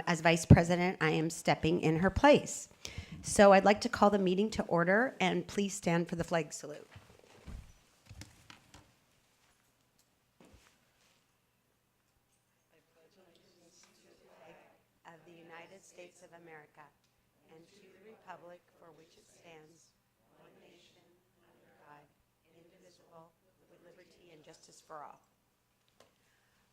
As Vice President, I am stepping in her place. So I'd like to call the meeting to order, and please stand for the flag salute. Of the United States of America, and to the republic for which it stands, one nation, under God, indivisible, with liberty and justice for all.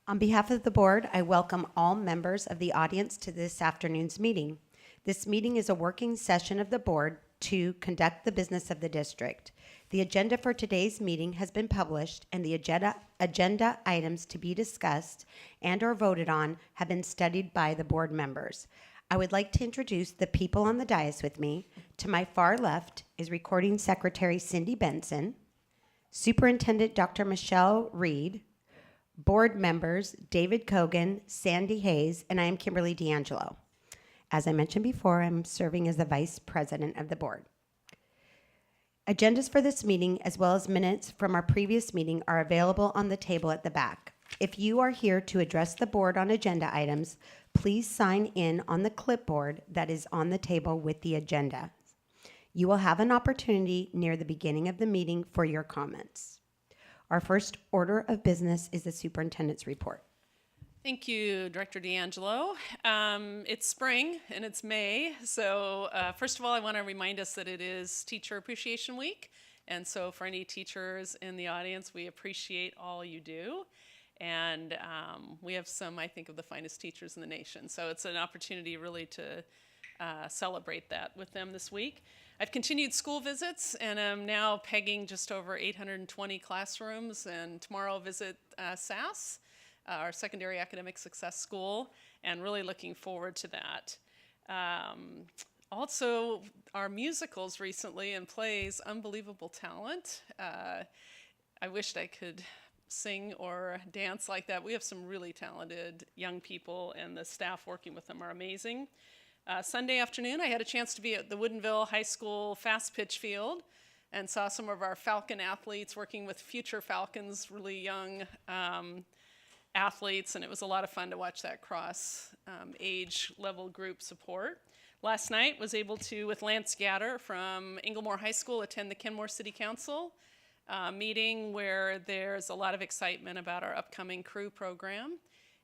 On behalf of the board, I welcome all members of the audience to this afternoon's meeting. This meeting is a working session of the board to conduct the business of the district. The agenda for today's meeting has been published, and the agenda items to be discussed and or voted on have been studied by the board members. I would like to introduce the people on the dais with me. To my far left is Recording Secretary Cindy Benson, Superintendent Dr. Michelle Reed, board members David Kogan, Sandy Hayes, and I am Kimberly D'Angelo. As I mentioned before, I'm serving as the Vice President of the board. Agendas for this meeting, as well as minutes from our previous meeting, are available on the table at the back. If you are here to address the board on agenda items, please sign in on the clipboard that is on the table with the agenda. You will have an opportunity near the beginning of the meeting for your comments. Our first order of business is the superintendent's report. Thank you, Director D'Angelo. It's spring and it's May, so first of all, I want to remind us that it is Teacher Appreciation Week, and so for any teachers in the audience, we appreciate all you do, and we have some, I think, of the finest teachers in the nation, so it's an opportunity really to celebrate that with them this week. I've continued school visits, and I'm now pegging just over 820 classrooms, and tomorrow I'll visit SAS, our Secondary Academic Success School, and really looking forward to that. Also, our musicals recently and plays Unbelievable Talent. I wished I could sing or dance like that. We have some really talented young people, and the staff working with them are amazing. Sunday afternoon, I had a chance to be at the Woodinville High School fast pitch field and saw some of our Falcon athletes working with future Falcons, really young athletes, and it was a lot of fun to watch that cross age level group support. Last night, was able to, with Lance Gatter from Inglemore High School, attend the Kenmore City Council meeting where there's a lot of excitement about our upcoming crew program.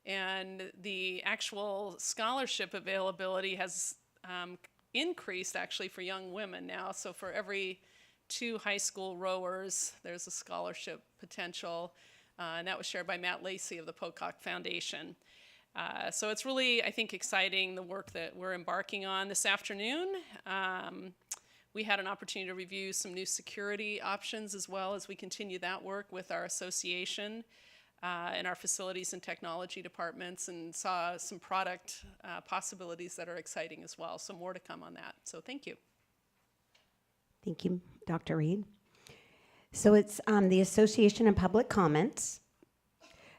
And the actual scholarship availability has increased actually for young women now. So for every 2 high school rowers, there's a scholarship potential. And that was shared by Matt Lacey of the Pocock Foundation. So it's really, I think, exciting, the work that we're embarking on this afternoon. We had an opportunity to review some new security options as well as we continue that work with our association. In our facilities and technology departments, and saw some product possibilities that are exciting as well. So more to come on that. So thank you. Thank you, Dr. Reed. So it's the Association and Public Comments.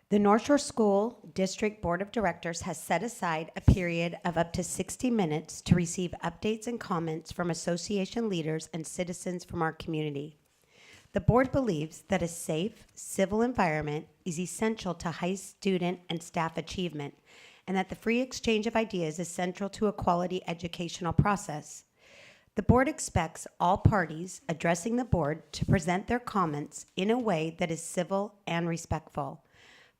The North Shore School District Board of Directors has set aside a period of up to 60 minutes to receive updates and comments from association leaders and citizens from our community. The board believes that a safe, civil environment is essential to high student and staff achievement, and that the free exchange of ideas is central to a quality educational process. The board expects all parties addressing the board to present their comments in a way that is civil and respectful.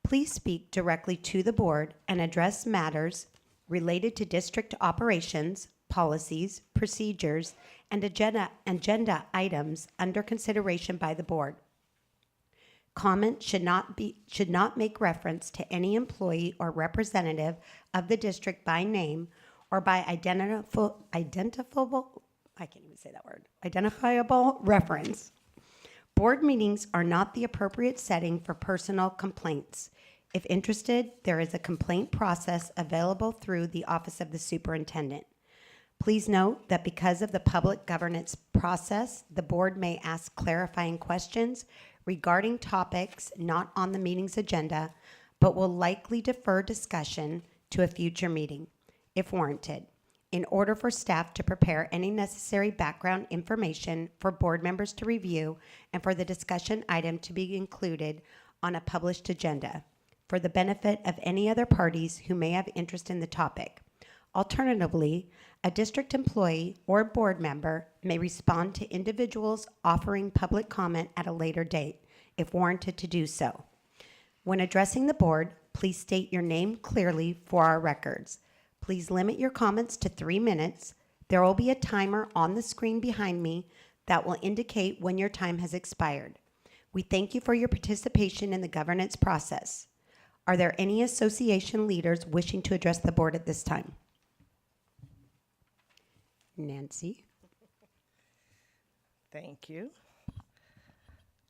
Please speak directly to the board and address matters related to district operations, policies, procedures, and agenda items under consideration by the board. Comment should not make reference to any employee or representative of the district by name or by identifiable reference. Board meetings are not the appropriate setting for personal complaints. If interested, there is a complaint process available through the Office of the Superintendent. Please note that because of the public governance process, the board may ask clarifying questions regarding topics not on the meeting's agenda, but will likely defer discussion to a future meeting, if warranted, in order for staff to prepare any necessary background information for board members to review and for the discussion item to be included on a published agenda, for the benefit of any other parties who may have interest in the topic. Alternatively, a district employee or board member may respond to individuals offering public comment at a later date, if warranted to do so. When addressing the board, please state your name clearly for our records. Please limit your comments to 3 minutes. There will be a timer on the screen behind me that will indicate when your time has expired. We thank you for your participation in the governance process. Are there any association leaders wishing to address the board at this time? Nancy? Thank you.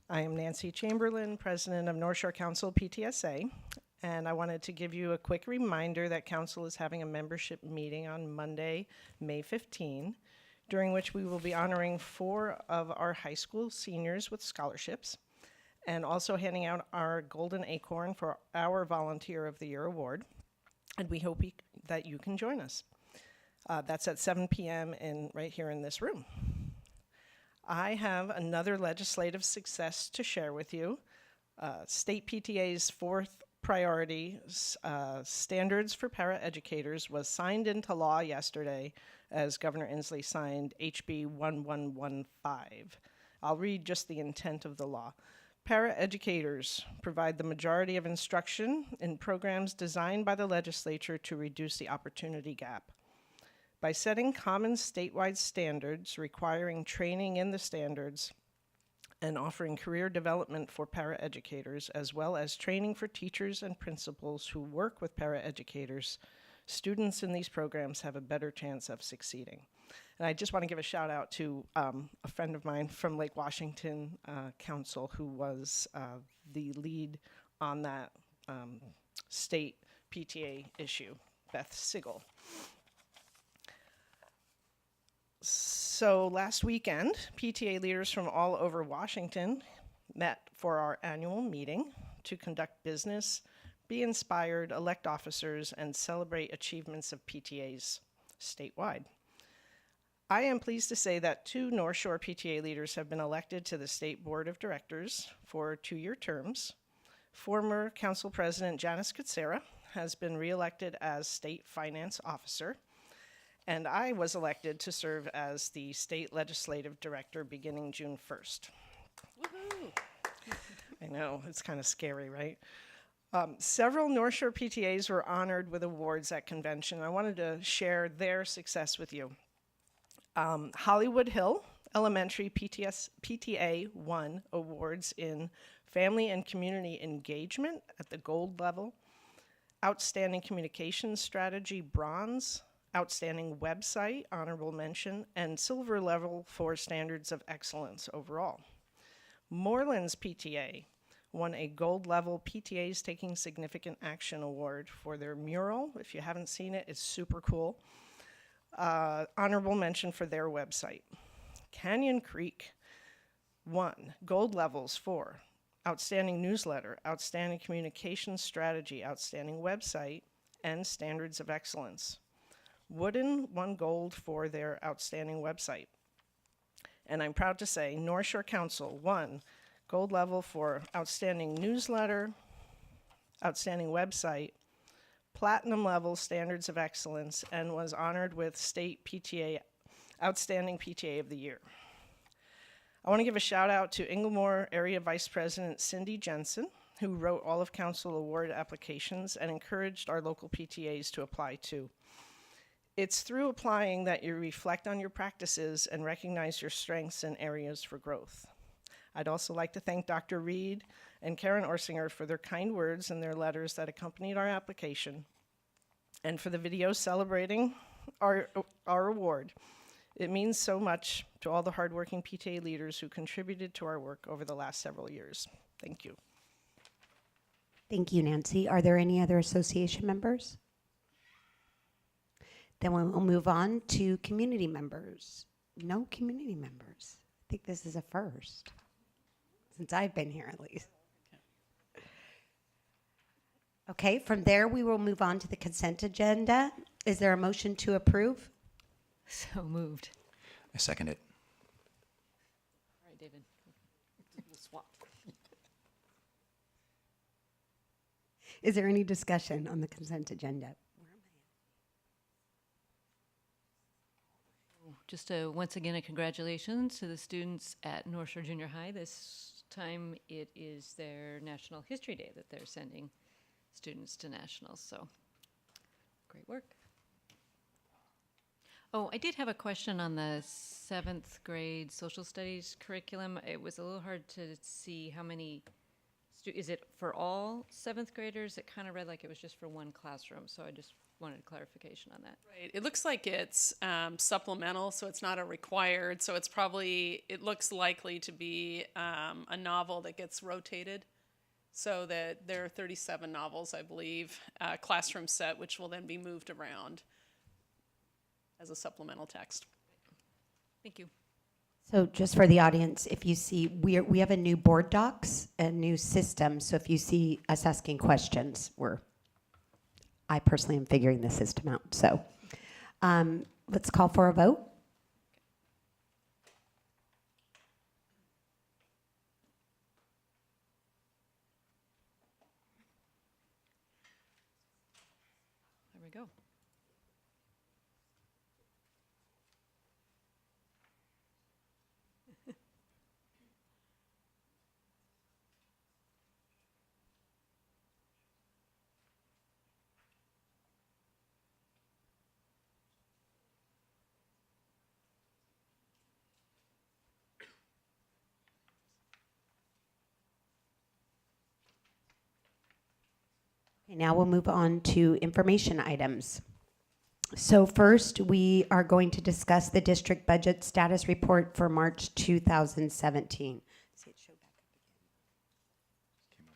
I am Nancy Chamberlain, President of North Shore Council PTSA, and I wanted to give you a quick reminder that Council is having a membership meeting on Monday, May 15, during which we will be honoring 4 of our high school seniors with scholarships and also handing out our Golden Acorn for our Volunteer of the Year award, and we hope that you can join us. That's at 7 p.m. right here in this room. I have another legislative success to share with you. State PTA's 4th priority, Standards for Paraeducators, was signed into law yesterday as Governor Inslee signed HB 1115. I'll read just the intent of the law. Paraeducators provide the majority of instruction in programs designed by the legislature to reduce the opportunity gap. By setting common statewide standards requiring training in the standards and offering career development for paraeducators, as well as training for teachers and principals who work with paraeducators, students in these programs have a better chance of succeeding. And I just want to give a shout out to a friend of mine from Lake Washington Council who was the lead on that state PTA issue, Beth Sigel. So last weekend, PTA leaders from all over Washington met for our annual meeting to conduct business, be inspired, elect officers, and celebrate achievements of PTAs statewide. I am pleased to say that 2 North Shore PTA leaders have been elected to the State Board of Directors for 2-year terms. Former Council President Janice Kutsera has been reelected as State Finance Officer, and I was elected to serve as the State Legislative Director beginning June 1st. Woohoo! I know, it's kind of scary, right? Several North Shore PTAs were honored with awards at convention. I wanted to share their success with you. Hollywood Hill Elementary PTA won awards in Family and Community Engagement at the gold level, Outstanding Communications Strategy bronze, Outstanding Website, honorable mention, and silver level for Standards of Excellence overall. Morelands PTA won a gold level PTAs Taking Significant Action award for their mural. If you haven't seen it, it's super cool. Honorable mention for their website. Canyon Creek won gold levels for Outstanding Newsletter, Outstanding Communication Strategy, Outstanding Website, and Standards of Excellence. Woodin won gold for their outstanding website. And I'm proud to say North Shore Council won gold level for outstanding newsletter, outstanding website, platinum level Standards of Excellence, and was honored with State PTA, Outstanding PTA of the Year. I want to give a shout out to Inglemoor Area Vice President Cindy Jensen, who wrote all of Council award applications and encouraged our local PTAs to apply too. It's through applying that you reflect on your practices and recognize your strengths and areas for growth. I'd also like to thank Dr. Reed and Karen Orsinger for their kind words and their letters that accompanied our application, and for the video celebrating our award. It means so much to all the hardworking PTA leaders who contributed to our work over the last several years. Thank you. Thank you, Nancy. Are there any other association members? Then we'll move on to community members. No community members. I think this is a first, since I've been here at least. Okay, from there we will move on to the consent agenda. Is there a motion to approve? So moved. I second it. All right, David. We'll swap. Is there any discussion on the consent agenda? just once again, a congratulations to the students at North Shore Junior High. This time it is their National History Day that they're sending students to nationals, so great work. Oh, I did have a question on the 7th grade social studies curriculum. It was a little hard to see how many, is it for all 7th graders? It kind of read like it was just for one classroom, so I just wanted clarification on that. Right. It looks like it's supplemental, so it's not a required. So it's probably, it looks likely to be a novel that gets rotated. So that there are 37 novels, I believe, classroom set, which will then be moved around as a supplemental text. Thank you. So just for the audience, if you see, we have a new board docs, a new system. So if you see us asking questions, I personally am figuring the system out. So let's call for a vote. There we go. Okay, now we'll move on to information items. So first, we are going to discuss the district budget status report for March 2017. See, it showed back up again.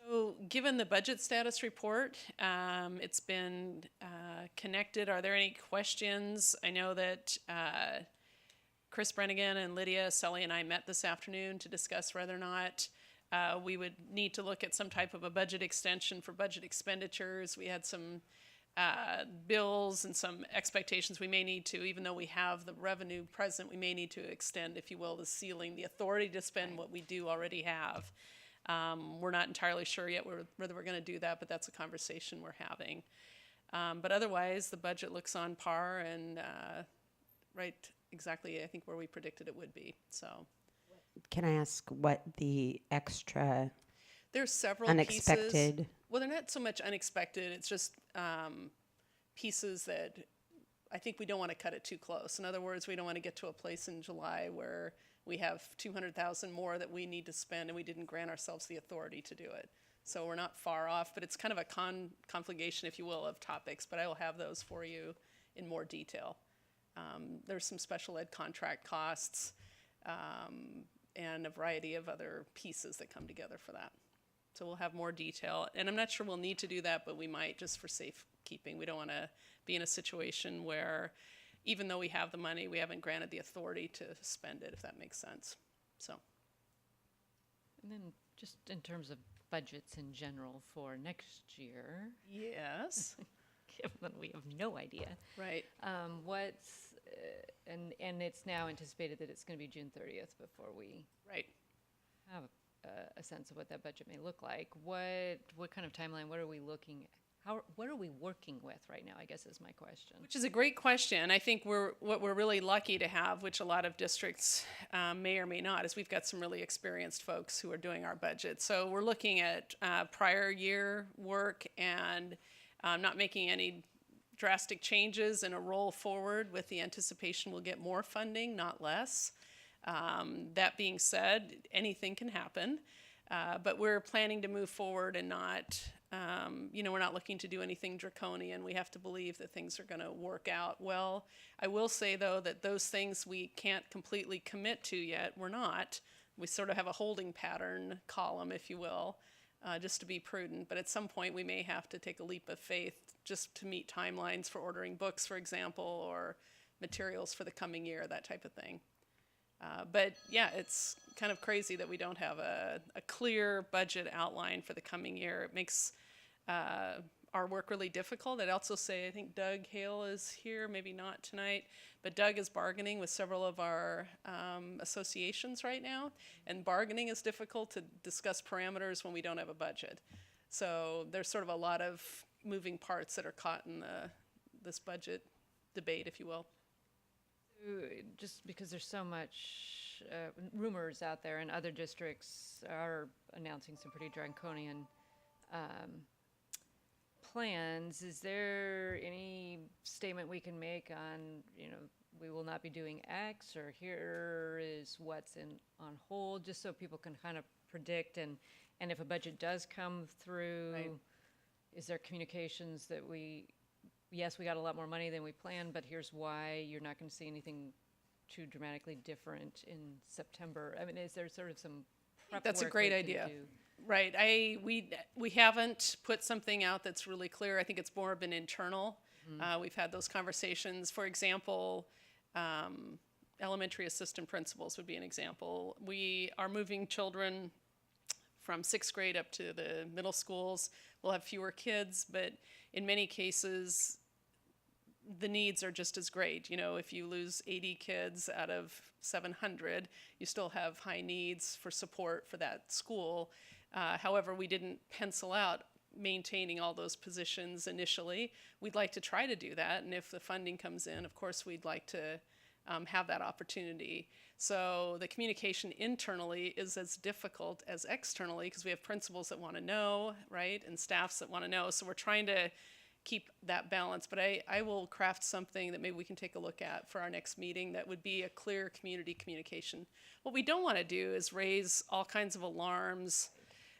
So given the budget status report, it's been connected. Are there any questions? I know that Chris Brennigan and Lydia, Sully, and I met this afternoon to discuss whether or not we would need to look at some type of a budget extension for budget expenditures. We had some bills and some expectations we may need to, even though we have the revenue present, we may need to extend, if you will, the ceiling, the authority to spend what we do already have. We're not entirely sure yet whether we're going to do that, but that's a conversation we're having. But otherwise, the budget looks on par and right exactly, I think, where we predicted it would be. So, Can I ask what the extra there's several unexpected pieces. Well, they're not so much unexpected. It's just pieces that I think we don't want to cut it too close. In other words, we don't want to get to a place in July where we have 200,000 more that we need to spend and we didn't grant ourselves the authority to do it. So we're not far off, but it's kind of a conflagration, if you will, of topics, but I will have those for you in more detail. There's some special ed contract costs and a variety of other pieces that come together for that. So we'll have more detail. And I'm not sure we'll need to do that, but we might just for safekeeping. We don't want to be in a situation where even though we have the money, we haven't granted the authority to spend it, if that makes sense. So. And then just in terms of budgets in general for next year, Yes. given that we have no idea, Right. what's, and it's now anticipated that it's going to be June 30th before we Right. have a sense of what that budget may look like. What kind of timeline, what are we looking at? What are we working with right now, I guess is my question. Which is a great question. I think what we're really lucky to have, which a lot of districts may or may not, is we've got some really experienced folks who are doing our budget. So we're looking at prior year work and not making any drastic changes and a roll forward with the anticipation we'll get more funding, not less. That being said, anything can happen, but we're planning to move forward and not, we're not looking to do anything draconian. We have to believe that things are going to work out well. I will say, though, that those things we can't completely commit to yet, we're not. We sort of have a holding pattern column, if you will, just to be prudent. But at some point, we may have to take a leap of faith just to meet timelines for ordering books, for example, or materials for the coming year, that type of thing. But yeah, it's kind of crazy that we don't have a clear budget outline for the coming year. It makes our our work really difficult. I'd also say I think Doug Hale is here, maybe not tonight, but Doug is bargaining with several of our associations right now, and bargaining is difficult to discuss parameters when we don't have a budget. So there's sort of a lot of moving parts that are caught in this budget debate, if you will. Just because there's so much rumors out there, and other districts are announcing some pretty draconian plans, is there any statement we can make on, we will not be doing X, or here is what's on hold, just so people can kind of predict, and if a budget does come through, Right. Is there communications that yes, we got a lot more money than we planned, but here's why you're not going to see anything too dramatically different in September? I mean, is there sort of some prep That's a work great we can idea. do? Right. We haven't put something out that's really clear. I think it's more been internal. We've had those conversations. For example, elementary assistant principals would be an example. We are moving children from 6th grade up to the middle schools. We'll have fewer kids, but in many cases, the needs are just as great. If you lose 80 kids out of 700, you still have high needs for support for that school. However, we didn't pencil out maintaining all those positions initially. We'd like to try to do that, and if the funding comes in, of course, we'd like to have that opportunity. So the communication internally is as difficult as externally, because we have principals that want to know, right, and staffs that want to know. So we're trying to keep that balance. But I will craft something that maybe we can take a look at for our next meeting that would be a clear community communication. What we don't want to do is raise all kinds of alarms,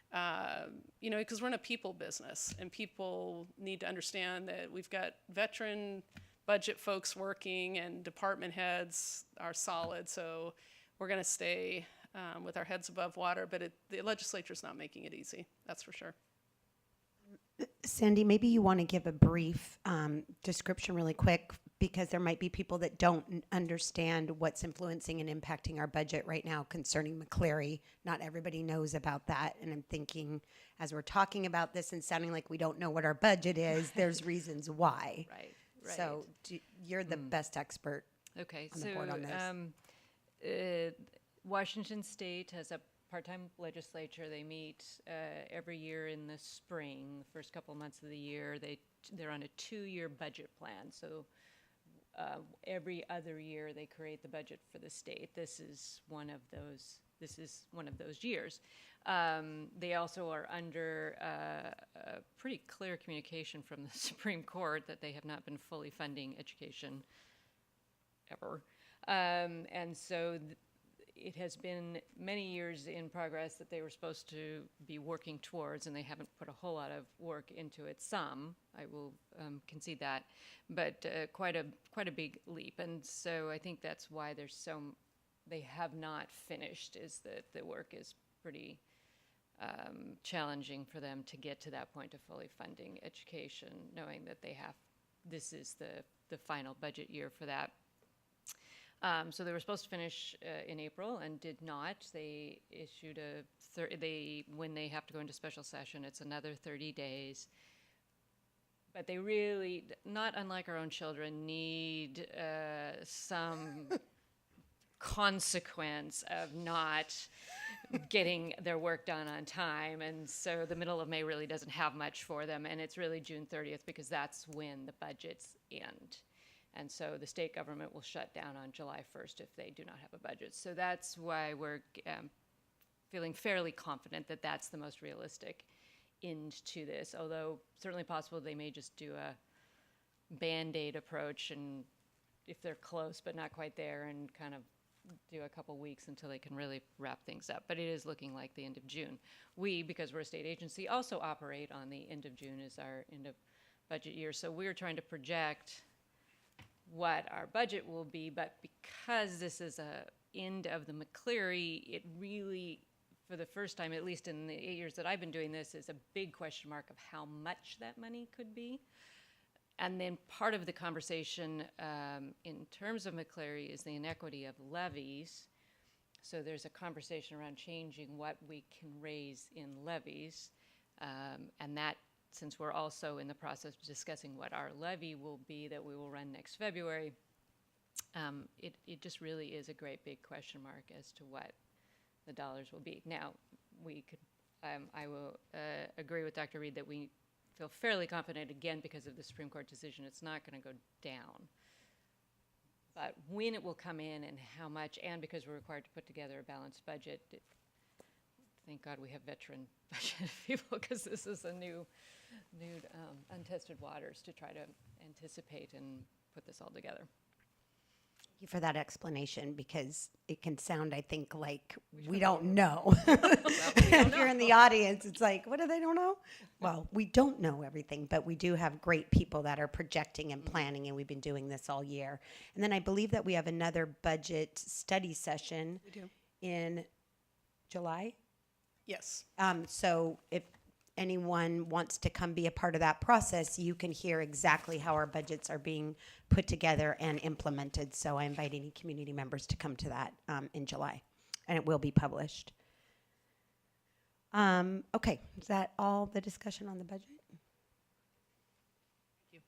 because we're in a people business, and people need to understand that we've got veteran budget folks working, and department heads are solid. So we're going to stay with our heads above water, but the legislature's not making it easy, that's for sure. Sandy, maybe you want to give a brief description really quick, because there might be people that don't understand what's influencing and impacting our budget right now concerning McCleary. Not everybody knows about that, and I'm thinking as we're talking about this and sounding like we don't know what our budget is, there's reasons why. Right. So you're the best expert Okay, on the board on this. Washington State has a part-time legislature. They meet every year in the spring, first couple of months of the year. They're on a 2-year budget plan. So every other year they create the budget for the state. This is one of those years. They also are under a pretty clear communication from the Supreme Court that they have not been fully funding education ever. And so it has been many years in progress that they were supposed to be working towards, and they haven't put a whole lot of work into it. Some, I will concede that, but quite a big leap. And so I think that's why they have not finished, is that the work is pretty challenging for them to get to that point of fully funding education, knowing that this is the final budget year for that. So they were supposed to finish in April and did not. They issued when they have to go into special session, it's another 30 days. But they really, not unlike our own children, need some consequence of not getting their work done on time. And so the middle of May really doesn't have much for them. And it's really June 30th, because that's when the budgets end. And so the state government will shut down on July 1st if they do not have a budget. So that's why we're feeling fairly confident that that's the most realistic end to this, although certainly possible they may just do a Band-Aid approach, and if they're close but not quite there, and kind of do a couple weeks until they can really wrap things up. But it is looking like the end of June. We, because we're a state agency, also operate on the end of June as our end of budget year. So we're trying to project what our budget will be, but because this is a end of the McCleary, it really, for the first time, at least in the 8 years that I've been doing this, is a big question mark of how much that money could be. And then part of the conversation in terms of McCleary is the inequity of levies. So there's a conversation around changing what we can raise in levies, and that since we're also in the process of discussing what our levy will be that we will run next February, it just really is a great big question mark as to what the dollars will be. Now, we could, I will agree with Dr. Reed that we feel fairly confident, again, because of the Supreme Court decision, it's not going to go down. But when it will come in and how much, and because we're required to put together a balanced budget, thank God we have veteran budget people, because this is a new untested waters to try to anticipate and put this all together. Thank you for that explanation, because it can sound, I think, like we don't know. If you're in the audience, it's like, what do they don't know? Well, we don't know everything, but we do have great people that are projecting and planning, and we've been doing this all year. And then I believe that we have another budget study session in July. Yes. So if anyone wants to come be a part of that process, you can hear exactly how our budgets are being put together and implemented. So I invite any community members to come to that in July, and it will be published. Okay, is that all the discussion on the budget? Thank you.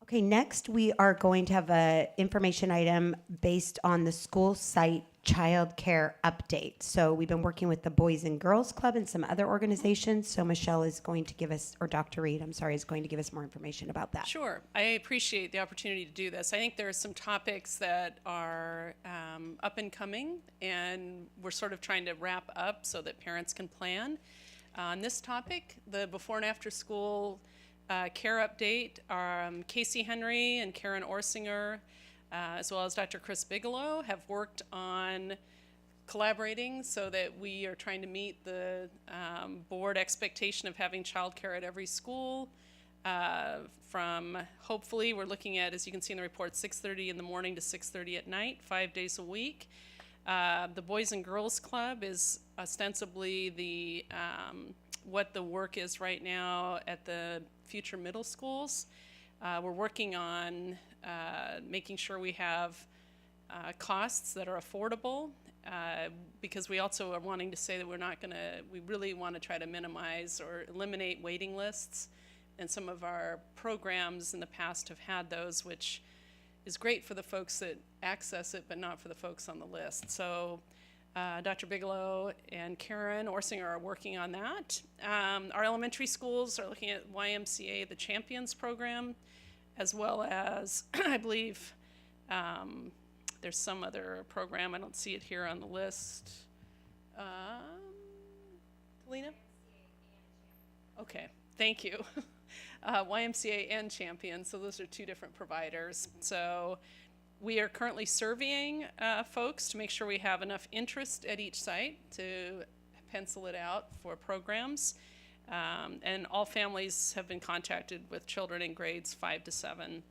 Okay, next we are going to have an information item based on the school site child care update. So we've been working with the Boys and Girls Club and some other organizations. So Michelle is going to give us, or Dr. Reed, I'm sorry, is going to give us more information about that. Sure. I appreciate the opportunity to do this. I think there are some topics that are up and coming, and we're sort of trying to wrap up so that parents can plan. On this topic, the before and after school care update, Casey Henry and Karen Orsinger, as well as Dr. Chris Bigelow, have worked on collaborating so that we are trying to meet the board expectation of having childcare at every school. From hopefully, we're looking at, as you can see in the report, 6:30 in the morning to 6:30 at night, 5 days a week. The Boys and Girls Club is ostensibly the what the work is right now at the future middle schools. We're working on making sure we have costs that are affordable, because we also are wanting to say that we really want to try to minimize or eliminate waiting lists. And some of our programs in the past have had those, which is great for the folks that access it, but not for the folks on the list. So Dr. Bigelow and Karen Orsinger are working on that. Our elementary schools are looking at YMCA, the Champions program, as well as, I believe, there's some other program. I don't see it here on the list. Talina? Okay, thank you. YMCA and Champions, so those are two different providers. So we are currently surveying folks to make sure we have enough interest at each site to pencil it out for programs. And all families have been contacted with children in grades 5 to 7.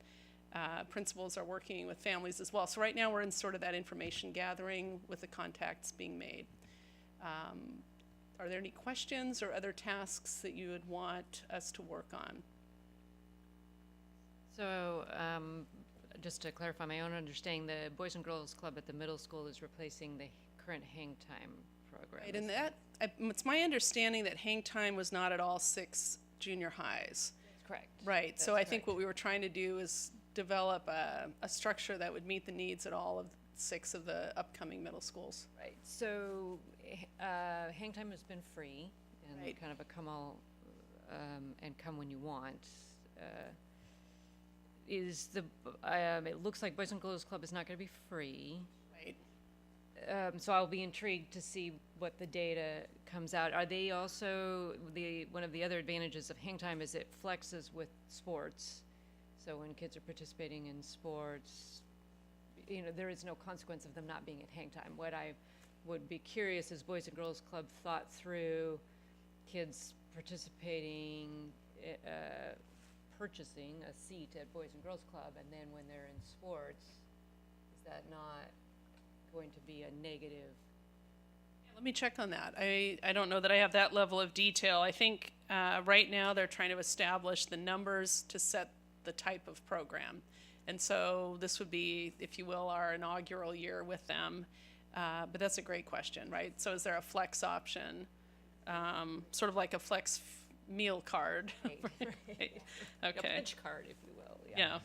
Principals are working with families as well. So right now we're in sort of that information gathering with the contacts being made. Are there any questions or other tasks that you would want us to work on? So just to clarify my own understanding, the Boys and Girls Club at the middle school is replacing the current hang time program. Right, and it's my understanding that hang time was not at all 6 junior highs. That's correct. Right, That's so I correct. think what we were trying to do is develop a structure that would meet the needs at all of 6 of the upcoming middle schools. Right, so hang time has been free and Right. kind of a come all and come when you want. It looks like Boys and Girls Club is not going to be free. Right. So I'll be intrigued to see what the data comes out. Are they also, one of the other advantages of hang time is it flexes with sports. So when kids are participating in sports, there is no consequence of them not being at hang time. What I would be curious is Boys and Girls Club thought through kids participating, purchasing a seat at Boys and Girls Club, and then when they're in sports, is that not going to be a negative? Let me check on that. I don't know that I have that level of detail. I think right now they're trying to establish the numbers to set the type of program. And so this would be, if you will, our inaugural year with them. But that's a great question, right? So is there a flex option? Sort of like a flex meal card. Right. A Okay, punch card, if you will, yeah,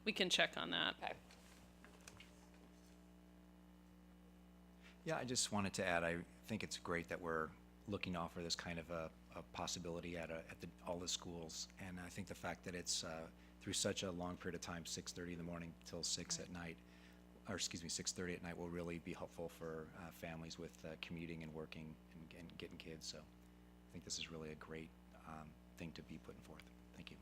we can check on that. Okay. Yeah, I just wanted to add, I think it's great that we're looking to offer this kind of a possibility at all the schools. And I think the fact that it's through such a long period of time, 6:30 in the morning till 6 at night, or excuse me, 6:30 at night, will really be helpful for families with commuting and working and getting kids. So I think this is really a great thing to be putting forth. Thank you.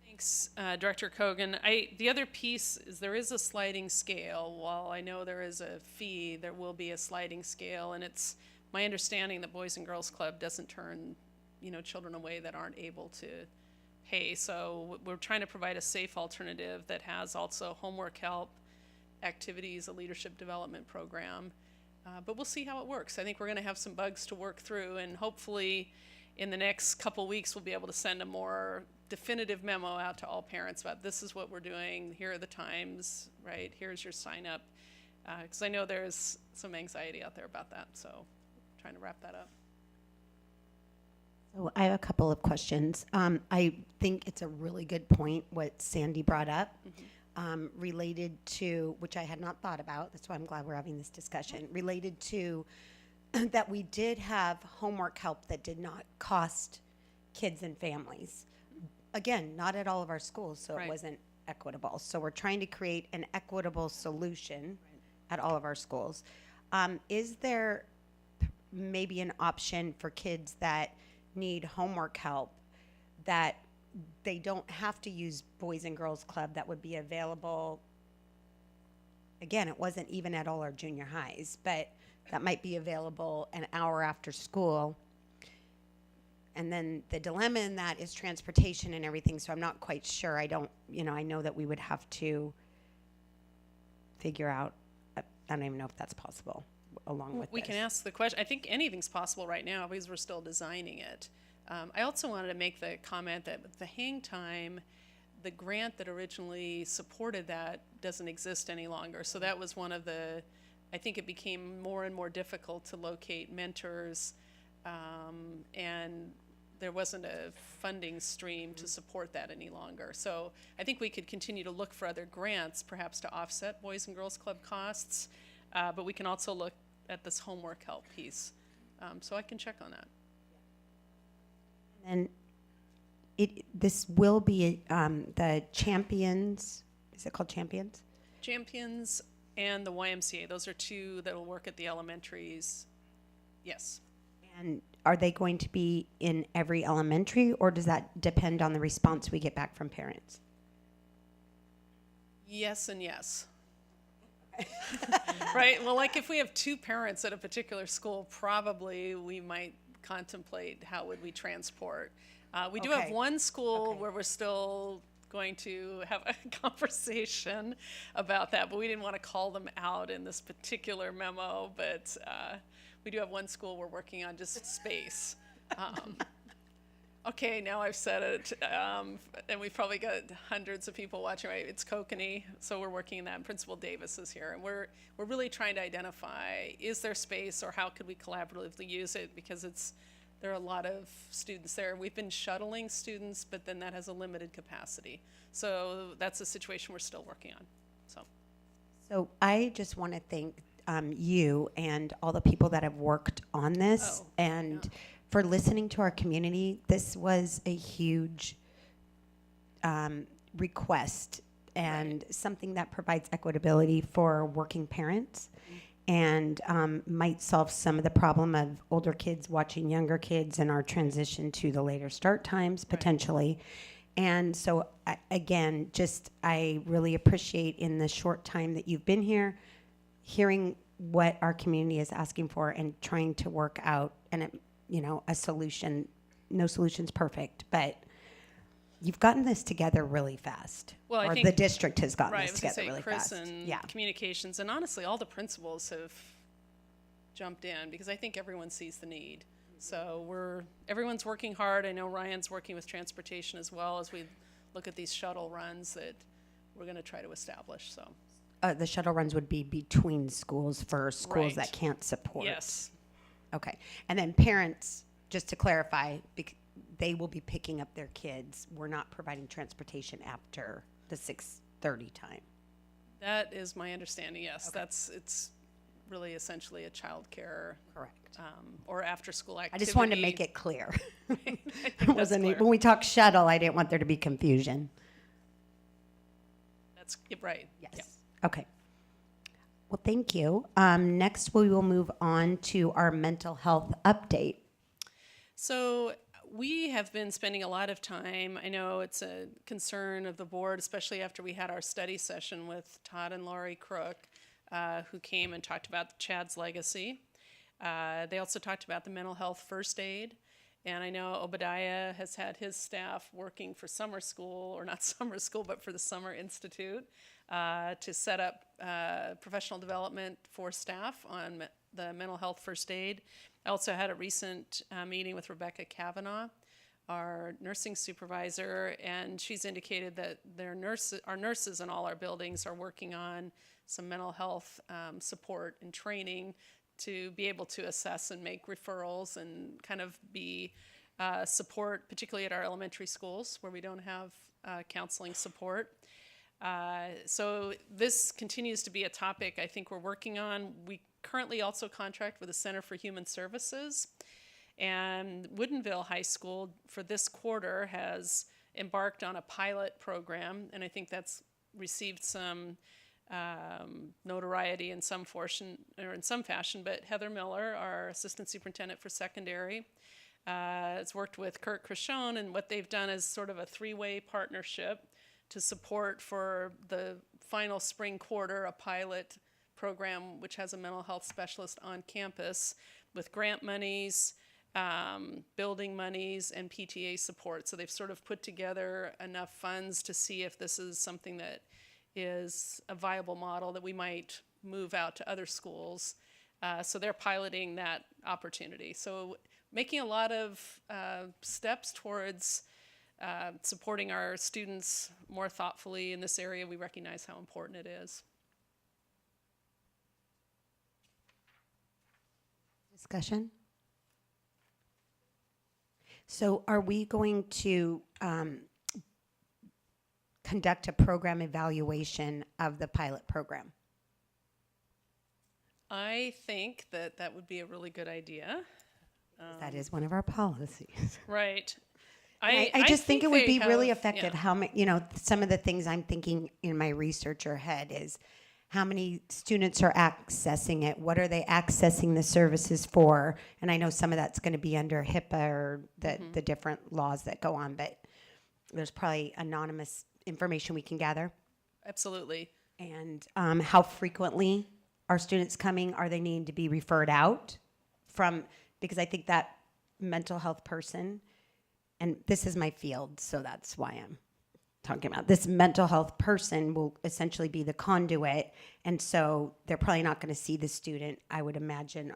Thanks, Director Kogan. The other piece is there is a sliding scale. While I know there is a fee, there will be a sliding scale, and it's my understanding that Boys and Girls Club doesn't turn, children away that aren't able to pay. So we're trying to provide a safe alternative that has also homework help, activities, a leadership development program. But we'll see how it works. I think we're going to have some bugs to work through, and hopefully in the next couple weeks we'll be able to send a more definitive memo out to all parents about this is what we're doing, here are the times, right? Here's your sign up. Because I know there's some anxiety out there about that, so trying to wrap that up. So I have a couple of questions. I think it's a really good point what Sandy brought up related to, which I had not thought about, that's why I'm glad we're having this discussion, related to that we did have homework help that did not cost kids and families. Again, not at all of our schools, so Right. it wasn't equitable. So we're trying to create an equitable solution at all of our schools. Is there maybe an option for kids that need homework help that they don't have to use Boys and Girls Club that would be available? Again, it wasn't even at all our junior highs, but that might be available an hour after school. And then the dilemma in that is transportation and everything, so I'm not quite sure. I know that we would have to figure out, I don't even know if that's possible along with We this. can ask the question. I think anything's possible right now because we're still designing it. I also wanted to make the comment that with the hang time, the grant that originally supported that doesn't exist any longer. So that was one of the, I think it became more and more difficult to locate mentors, and there wasn't a funding stream to support that any longer. So I think we could continue to look for other grants, perhaps to offset Boys and Girls Club costs, but we can also look at this homework help piece. So I can check on that. And this will be the Champions, is it called Champions? Champions and the YMCA, those are two that will work at the elementaries. Yes. And are they going to be in every elementary, or does that depend on the response we get back from parents? Yes and yes. Right? Well, like if we have two parents at a particular school, probably we might contemplate how would we transport. We do have Okay. one school Okay. where we're still going to have a conversation about that, but we didn't want to call them out in this particular memo, but we do have one school we're working on just space. Okay, now I've said it, and we've probably got hundreds of people watching, right? It's Kokanee, so we're working on that, and Principal Davis is here, and we're really trying to identify, is there space, or how could we collaboratively use it, because there are a lot of students there. We've been shuttling students, but then that has a limited capacity. So that's a situation we're still working on, so. So I just want to thank you and all the people that have worked on this, and for listening to our community. This was a huge request and something that provides equitability for working parents and might solve some of the problem of older kids watching younger kids and our transition to the later start times potentially. And so again, I really appreciate in the short time that you've been here, hearing what our community is asking for and trying to work out a solution. No solution's perfect, but you've gotten this together really fast. Well, I or think- the district has gotten Right, I this was gonna together say really Chris fast. and Yeah. communications, and honestly, all the principals have jumped in because I think everyone sees the need. So everyone's working hard. I know Ryan's working with transportation as well as we look at these shuttle runs that we're going to try to establish. So The shuttle runs would be between schools for schools Right. that can't support. yes, Okay. And then parents, just to clarify, they will be picking up their kids. We're not providing transportation after the 6:30 time. That is my understanding, yes. It's really essentially a childcare Correct. or after-school I activity. just wanted to make it clear. I think It that's wasn't, clear. when we talk shuttle, I didn't want there to be confusion. That's right. Yes. Yeah. Okay. Well, thank you. Next, we will move on to our mental health update. So we have been spending a lot of time, I know it's a concern of the board, especially after we had our study session with Todd and Laurie Crook, who came and talked about Chad's legacy. They also talked about the mental health first aid. And I know Obadiah has had his staff working for summer school, or not summer school, but for the Summer Institute, to set up professional development for staff on the mental health first aid. I also had a recent meeting with Rebecca Kavanaugh, our nursing supervisor, and she's indicated that our nurses in all our buildings are working on some mental health support and training to be able to assess and make referrals and kind of be support, particularly at our elementary schools where we don't have counseling support. So this continues to be a topic I think we're working on. We currently also contract with the Center for Human Services, and Woodinville High School for this quarter has embarked on a pilot program, and I think that's received some notoriety in some fashion, but Heather Miller, our assistant superintendent for secondary, has worked with Kurt Crishon, and what they've done is sort of a three-way partnership to support for the final spring quarter a pilot program which has a mental health specialist on campus with grant monies, building monies, and PTA support. So they've sort of put together enough funds to see if this is something that is a viable model that we might move out to other schools. So they're piloting that opportunity. So making a lot of steps towards supporting our students more thoughtfully in this area. We recognize how important it is. Discussion? So are we going to conduct a program evaluation of the pilot program? I think that that would be a really good idea. That is one of our policies. Right. I just think it would be really have- effective. yeah. How many, some of the things I'm thinking in my researcher head is how many students are accessing it? What are they accessing the services for? And I know some of that's going to be under HIPAA or the different laws that go on, but there's probably anonymous information we can gather. Absolutely. And how frequently are students coming? Are they needing to be referred out from, because I think that mental health person, and this is my field, so that's why I'm talking about this mental health person will essentially be the conduit. And so they're probably not going to see the student, I would imagine,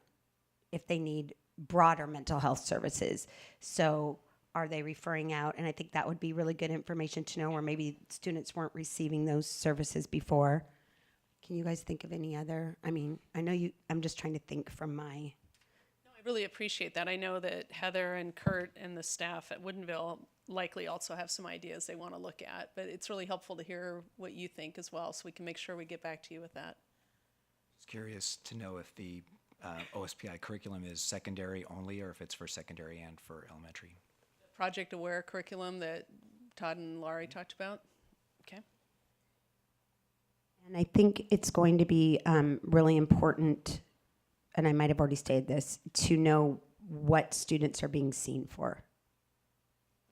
if they need broader mental health services. So are they referring out? And I think that would be really good information to know, where maybe students weren't receiving those services before. Can you guys think of any other? I mean, I know I'm just trying to think from my... No, I really appreciate that. I know that Heather and Kurt and the staff at Woodinville likely also have some ideas they want to look at, but it's really helpful to hear what you think as well, so we can make sure we get back to you with that. I was curious to know if the OSPI curriculum is secondary only, or if it's for secondary and for elementary. Project Aware curriculum that Todd and Laurie talked about. Okay. And I think it's going to be really important, and I might have already stated this, to know what students are being seen for.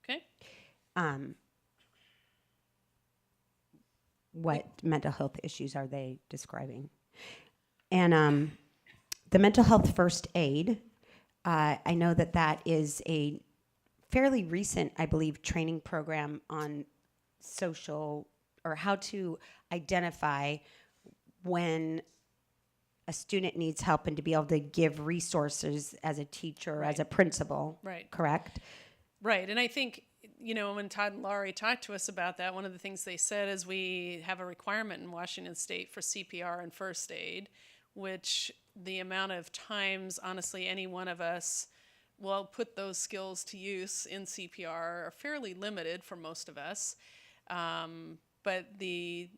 Okay. What mental health issues are they describing? And the mental health first aid, I know that is a fairly recent, I believe, training program on social, or how to identify when a student needs help and to be able to give resources as a teacher or as a principal. Right. Correct? Right, and I think, when Todd and Laurie talked to us about that, one of the things they said is we have a requirement in Washington State for CPR and first aid, which the amount of times, honestly, any one of us will put those skills to use in CPR are fairly limited for most of us. But the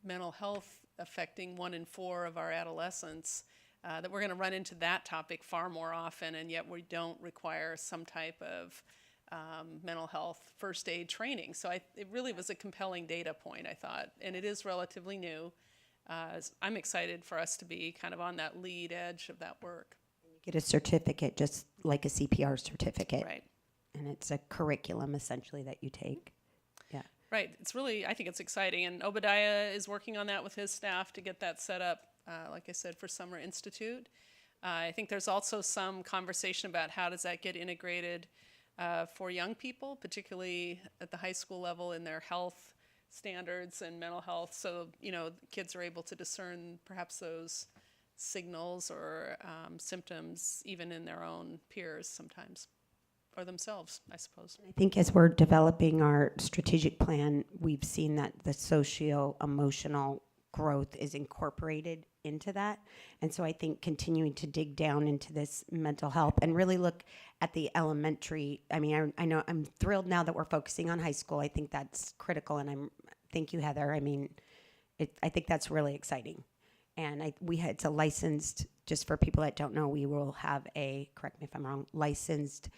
mental health affecting 1 in 4 of our adolescents, that we're going to run into that topic far more often, and yet we don't require some type of mental health first aid training. So it really was a compelling data point, I thought, and it is relatively new. I'm excited for us to be kind of on that lead edge of that work. Get a certificate, just like a CPR certificate. Right. And it's a curriculum essentially that you take. Yeah. Right. It's really, I think it's exciting. And Obadiah is working on that with his staff to get that set up, like I said, for Summer Institute. I think there's also some conversation about how does that get integrated for young people, particularly at the high school level in their health standards and mental health. So, kids are able to discern perhaps those signals or symptoms even in their own peers sometimes, or themselves, I suppose. I think as we're developing our strategic plan, we've seen that the socio-emotional growth is incorporated into that. And so I think continuing to dig down into this mental health and really look at the elementary, I mean, I know I'm thrilled now that we're focusing on high school. I think that's critical, and thank you, Heather. I mean, I think that's really exciting. And it's a licensed, just for people that don't know, we will have correct me if I'm wrong, licensed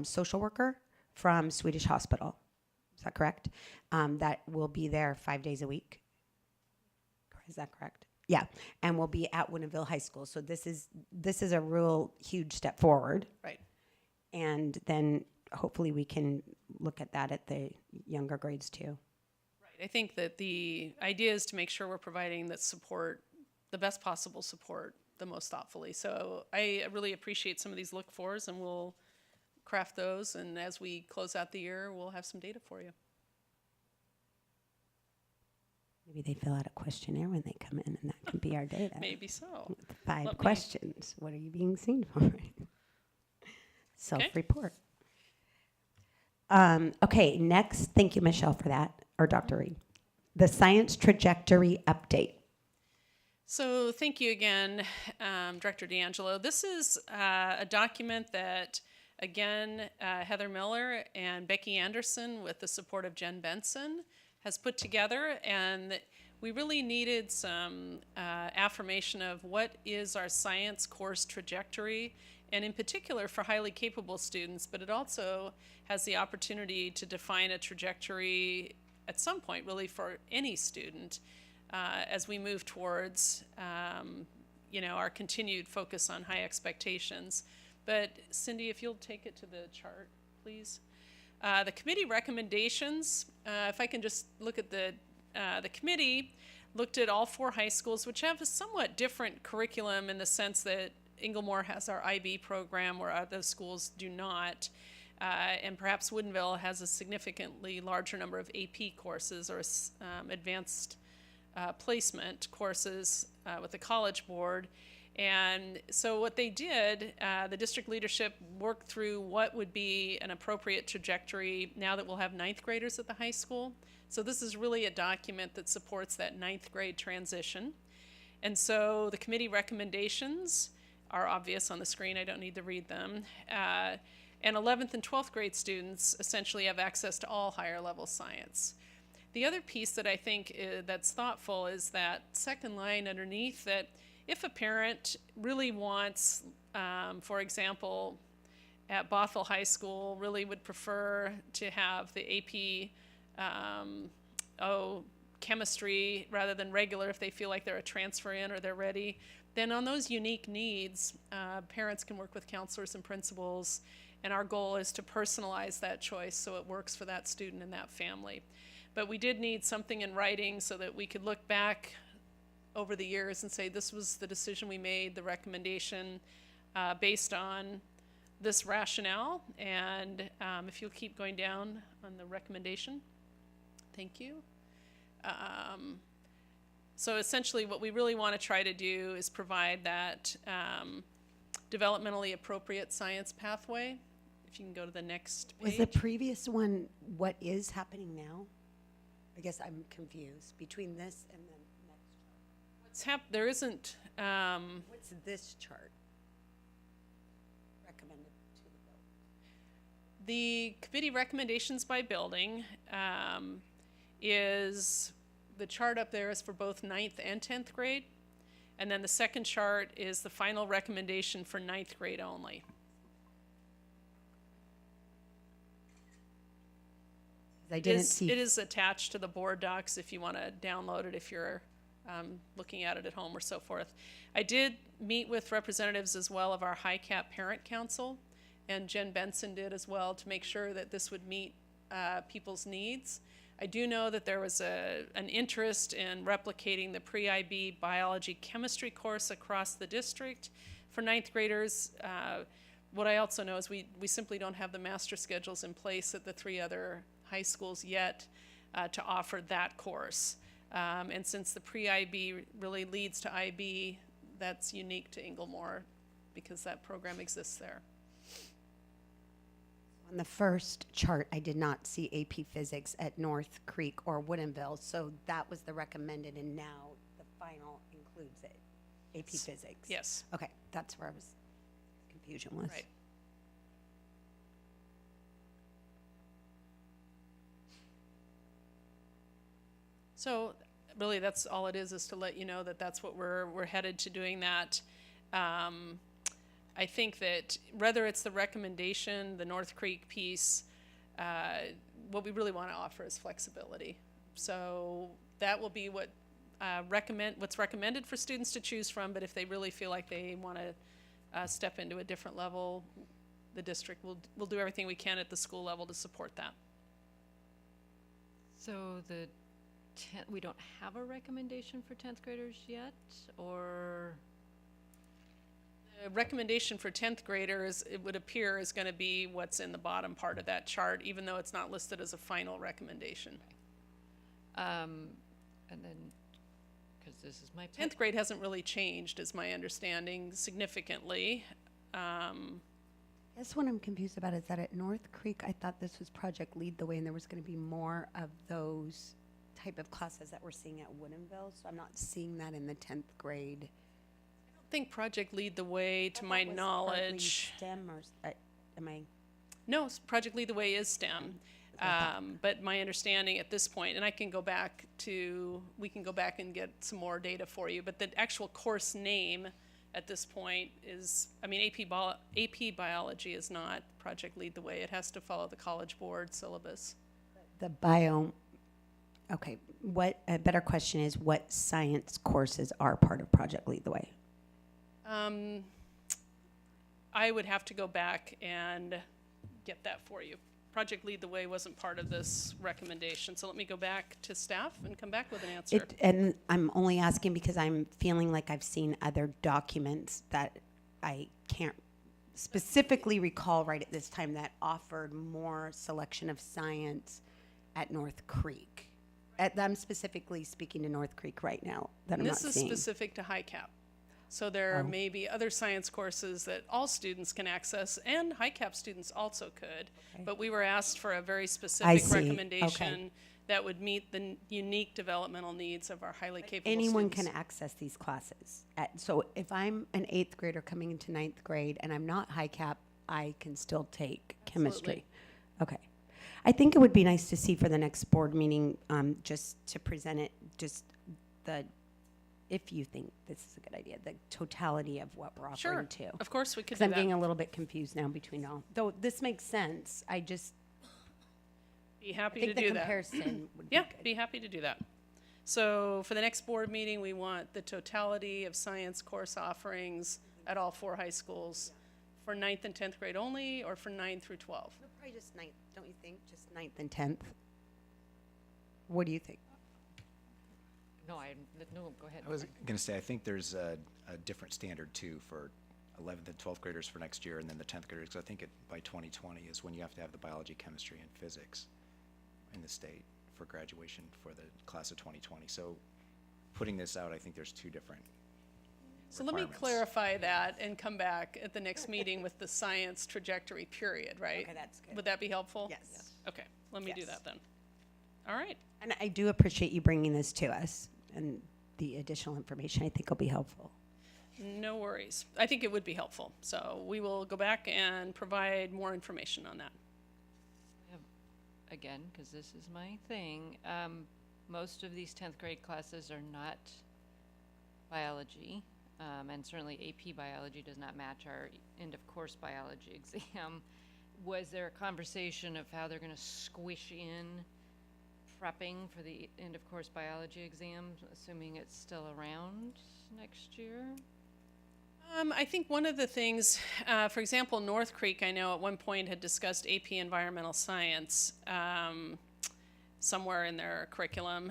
social worker from Swedish Hospital. Is that correct? That will be there 5 days a week. Is that correct? Yeah, and we'll be at Winneville High School. So this is a real huge step forward. Right. And then hopefully we can look at that at the younger grades too. Right. I think that the idea is to make sure we're providing that support, the best possible support, the most thoughtfully. So I really appreciate some of these look-fors, and we'll craft those. And as we close out the year, we'll have some data for you. Maybe they fill out a questionnaire when they come in, and that can be our data. Maybe so. 5 questions. What are you being seen for? Self-report. Okay, next. Thank you, Michelle, for that, or Dr. Reed. The science trajectory update. So thank you again, Director D'Angelo. This is a document that, again, Heather Miller and Becky Anderson, with the support of Jen Benson, has put together, and we really needed some affirmation of what is our science course trajectory, and in particular for highly capable students, but it also has the opportunity to define a trajectory at some point really for any student as we move towards our continued focus on high expectations. But Cindy, if you'll take it to the chart, please. The committee recommendations, if I can just look at the committee, looked at all 4 high schools, which have a somewhat different curriculum in the sense that Inglemoor has our IB program where other schools do not. And perhaps Woodinville has a significantly larger number of AP courses or advanced placement courses with the College Board. And so what they did, the district leadership worked through what would be an appropriate trajectory now that we'll have 9th graders at the high school. So this is really a document that supports that 9th grade transition. And so the committee recommendations are obvious on the screen. I don't need to read them. And 11th and 12th grade students essentially have access to all higher level science. The other piece that I think that's thoughtful is that second line underneath, that if a parent really wants, for example, at Bothell High School, really would prefer to have the AP chemistry rather than regular if they feel like they're a transfer in or they're ready, then on those unique needs, parents can work with counselors and principals, and our goal is to personalize that choice so it works for that student and that family. But we did need something in writing so that we could look back over the years and say this was the decision we made, the recommendation based on this rationale. And if you'll keep going down on the recommendation, thank you. So essentially what we really want to try to do is provide that developmentally appropriate science pathway. If you can go to the next page. Was the previous one what is happening now? I guess I'm confused between this and the next chart. There isn't. What's this chart recommended to the bill? The committee recommendations by building is, the chart up there is for both 9th and 10th grade. And then the second chart is the final recommendation for 9th grade only. I didn't see. It is attached to the board docs if you want to download it, if you're looking at it at home or so forth. I did meet with representatives as well of our High Cap Parent Council, and Jen Benson did as well, to make sure that this would meet people's needs. I do know that there was an interest in replicating the pre-IB biology chemistry course across the district for 9th graders. What I also know is we simply don't have the master schedules in place at the 3 other high schools yet to offer that course. And since the pre-IB really leads to IB, that's unique to Inglemoor because that program exists there. On the first chart, I did not see AP Physics at North Creek or Woodinville, so that was the recommended, and now the final includes it, AP Physics. Yes. Okay, that's where I was, confusion was. Right. So really, that's all it is to let you know that that's what we're headed to doing that. I think that whether it's the recommendation, the North Creek piece, what we really want to offer is flexibility. So that will be what's recommended for students to choose from, but if they really feel like they want to step into a different level, the district will do everything we can at the school level to support that. So we don't have a recommendation for 10th graders yet, or? The recommendation for 10th graders, it would appear, is going to be what's in the bottom part of that chart, even though it's not listed as a final recommendation. And then, because this is my 10th grade hasn't really changed, is my understanding, significantly. That's what I'm confused about, is that at North Creek, I thought this was Project Lead the Way, and there was going to be more of those type of classes that we're seeing at Woodinville, so I'm not seeing that in the 10th grade. I think Project Lead the Way, to I my thought it was partly knowledge. STEM or, am I? No, Project Lead the Way is STEM. But my understanding at this point, and we can go back and get some more data for you, but the actual course name at this point is, AP Biology is not Project Lead the Way. It has to follow the College Board syllabus. The okay, a better question is, what science courses are part of Project Lead the Way? I would have to go back and get that for you. Project Lead the Way wasn't part of this recommendation, so let me go back to staff and come back with an answer. And I'm only asking because I'm feeling like I've seen other documents that I can't specifically recall right at this time that offered more selection of science at North Creek. I'm specifically speaking to North Creek right now that I'm not This is seeing. specific to High Cap. So there may be other science courses that all students can access, and High Cap students also could. Okay. But we were asked for a very specific see. recommendation Okay. that would meet the unique developmental needs of our highly capable Anyone students. can access these classes. So if I'm an 8th grader coming into 9th grade and I'm not High Cap, I can still take chemistry. Okay. I think it would be nice to see for the next board meeting, just to present it, if you think this is a good idea, the totality of what we're Sure, offering too. of course we could Because do I'm that. getting a little bit confused now between all. Though this makes sense, I Be happy think to the do that. comparison would be Yeah, good. be happy to do that. So for the next board meeting, we want the totality of science course offerings at all 4 high schools for 9th and 10th grade only, or for 9 through 12. No, probably just 9th, don't you think? Just 9th and 10th? What do you think? No, go ahead. I was going to say, I think there's a different standard too for 11th and 12th graders for next year, and then the 10th graders. 'Cause I think by 2020 is when you have to have the biology, chemistry, and physics in the state for graduation for the class of 2020. So putting this out, I think there's 2 different So let me requirements. clarify that and come back at the next meeting with the science trajectory period, right? Okay, that's good. Would that be helpful? Yes. Okay, let me do Yes. that then. All right. And I do appreciate you bringing this to us, and the additional information I think will be helpful. No worries. I think it would be helpful. So we will go back and provide more information on that. again, because this is my thing, most of these 10th grade classes are not biology, and certainly AP biology does not match our end of course biology exam. Was there a conversation of how they're going to squish in prepping for the end of course biology exam, assuming it's still around next year? I think one of the things, for example, North Creek, I know at one point had discussed AP Environmental Science somewhere in their curriculum.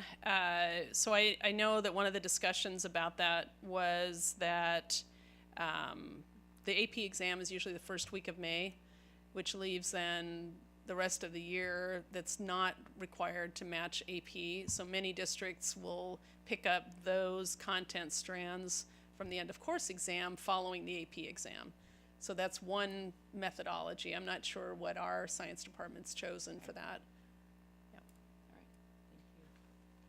So I know that one of the discussions about that was that the AP exam is usually the first week of May, which leaves then the rest of the year that's not required to match AP. So many districts will pick up those content strands from the end of course exam following the AP exam. So that's one methodology. I'm not sure what our science department's chosen for that. All right, thank you.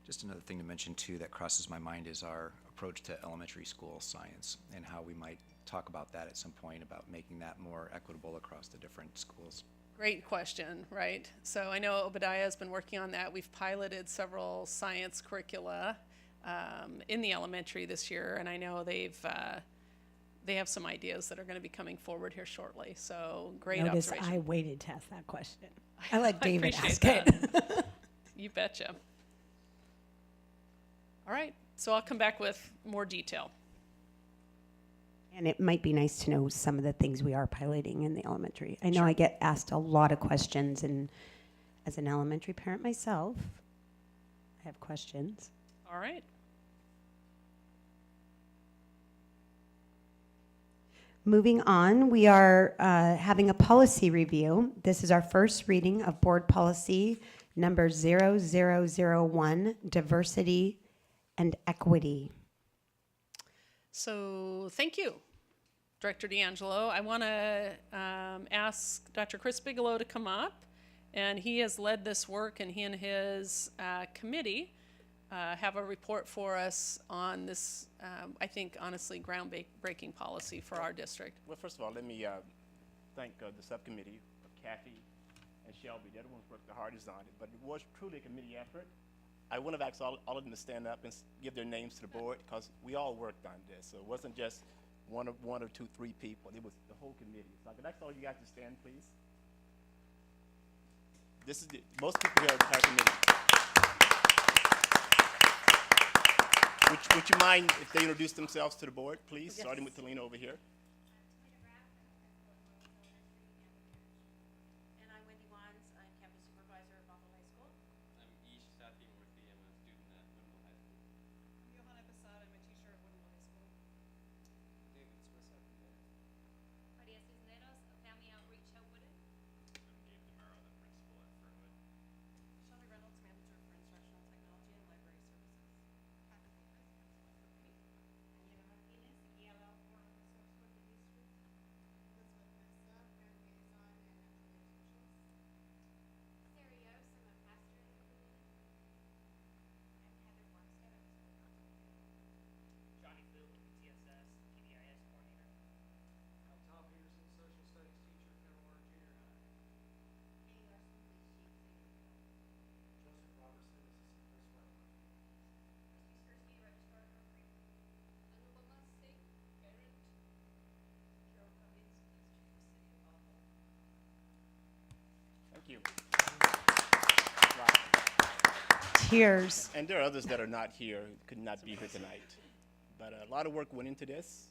Just another thing to mention too that crosses my mind is our approach to elementary school science and how we might talk about that at some point, about making that more equitable across the different schools. Great question, right? So I know Obadiah has been working on that. We've piloted several science curricula in the elementary this year, and I know they have some ideas that are going to be coming forward here shortly. So great Notice observation. I waited to ask that question. I let David appreciate ask it. that. You betcha. All right, so I'll come back with more detail. And it might be nice to know some of the things we are piloting in the elementary. I know I get asked a lot of questions, and as an elementary parent myself, I have questions. All right. Moving on, we are having a policy review. This is our first reading of board policy number 0001, diversity and equity. So thank you, Director D'Angelo. I want to ask Dr. Chris Bigelow to come up, and he has led this work, and he and his committee have a report for us on this, I think, honestly, groundbreaking policy for our district. Well, first of all, let me thank the subcommittee of Kathy and Shelby. They're the ones who worked the hardest on it, but it was truly a committee effort. I would have asked all of them to stand up and give their names to the board, because we all worked on this. So it wasn't just one or two, three people. It was the whole committee. So I could ask all you guys to stand, please. This is most people here are the entire committee. Would you mind if they introduce themselves to the board, please? Yes. Starting with Talina over here. And I'm Wendy Wands. I'm campus supervisor at Bothell High School. I'm Ish Sathi-Murthy. I'm a student at Woodville High School. I'm Johanna Basad. I'm a teacher at Woodville High School. David Swissa from there. Maria Cisneros, a family outreach at Wooded. I'm Gabe DeMaro, the principal at Fernwood. Shelby Reynolds, manager for instructional technology and library services. Angela Martinez, ELL for resource for the district. Elizabeth Mesa, parent liaison and academic specialist. Sarah Yost, I'm a pastor in the community. I'm Heather Bornstead, I'm a school counselor. Johnny Fu, TSS, PBIS coordinator. Tom Peterson, social studies teacher at Kenmore Junior High. Amy Larson, police chief, senior middle. Joseph Robertson, assistant principal at Monkey. Christy Skursky, registrar at North Creek. Anupama Singh, parent. Carol Cummings, police chief for City of Bothell. Thank you. Tears. And there are others that are not here, could not be here tonight. But a lot of work went into this.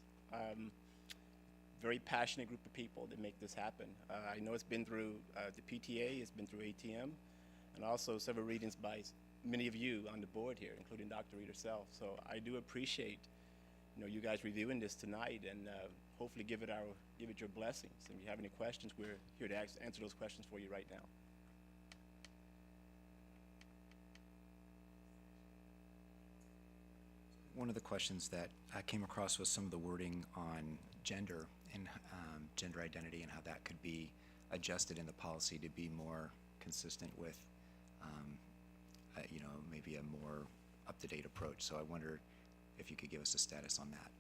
Very passionate group of people that make this happen. I know it's been through the PTA, it's been through ATM, and also several readings by many of you on the board here, including Dr. Reed herself. So I do appreciate, you guys reviewing this tonight, and hopefully give it your blessings. And if you have any questions, we're here to answer those questions for you right now. One of the questions that I came across was some of the wording on gender and gender identity and how that could be adjusted in the policy to be more consistent with, maybe a more up-to-date approach. So I wonder if you could give us a status on that.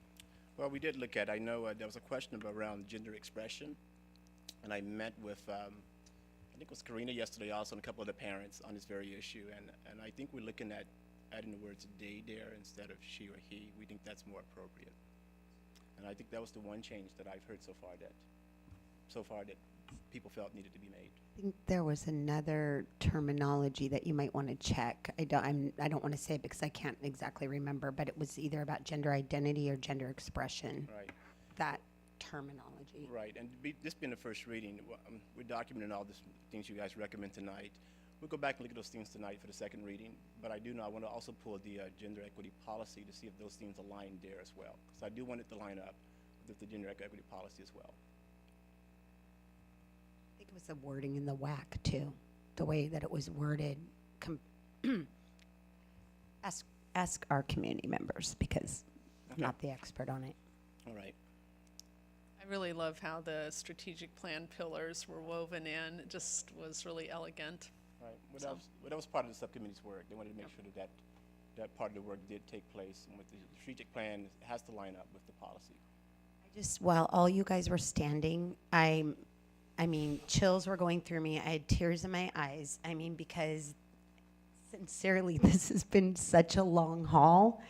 Well, we did look at, I know there was a question around gender expression, and I met with I think it was Karina yesterday also, and a couple of the parents on this very issue. And I think we're looking at adding the words they there instead of she or he. We think that's more appropriate. And I think that was the one change that I've heard so far that people felt needed to be made. I think there was another terminology that you might want to check. I don't want to say it because I can't exactly remember, but it was either about gender identity or gender expression. Right. That terminology. Right, and this being the first reading, we're documenting all the things you guys recommend tonight. We'll go back and look at those things tonight for the second reading, but I want to also pull the gender equity policy to see if those things align there as well. So I do want it to line up with the gender equity policy as well. I think it was the wording in the WAC too, the way that it was worded. Ask our community members because I'm not the expert on it. All right. I really love how the strategic plan pillars were woven in. It just was really elegant. Right. Well, that was part of the subcommittee's work. They wanted to make sure that part of the work did take place, and with the strategic plan, it has to line up with the policy. While all you guys were standing, I mean, chills were going through me. I had tears in my eyes. I mean, because sincerely, this has been such a long haul.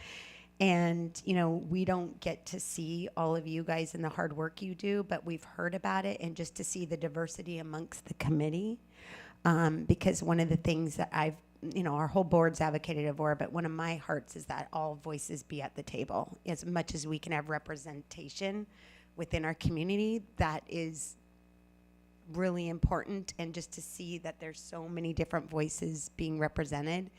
And, you know, we don't get to see all of you guys and the hard work you do, but we've heard about it, and just to see the diversity amongst the committee. Because one of the things that our whole board's advocated for, but one of my hearts is that all voices be at the table. As much as we can have representation within our community, that is really important. And just to see that there's so many different voices being represented,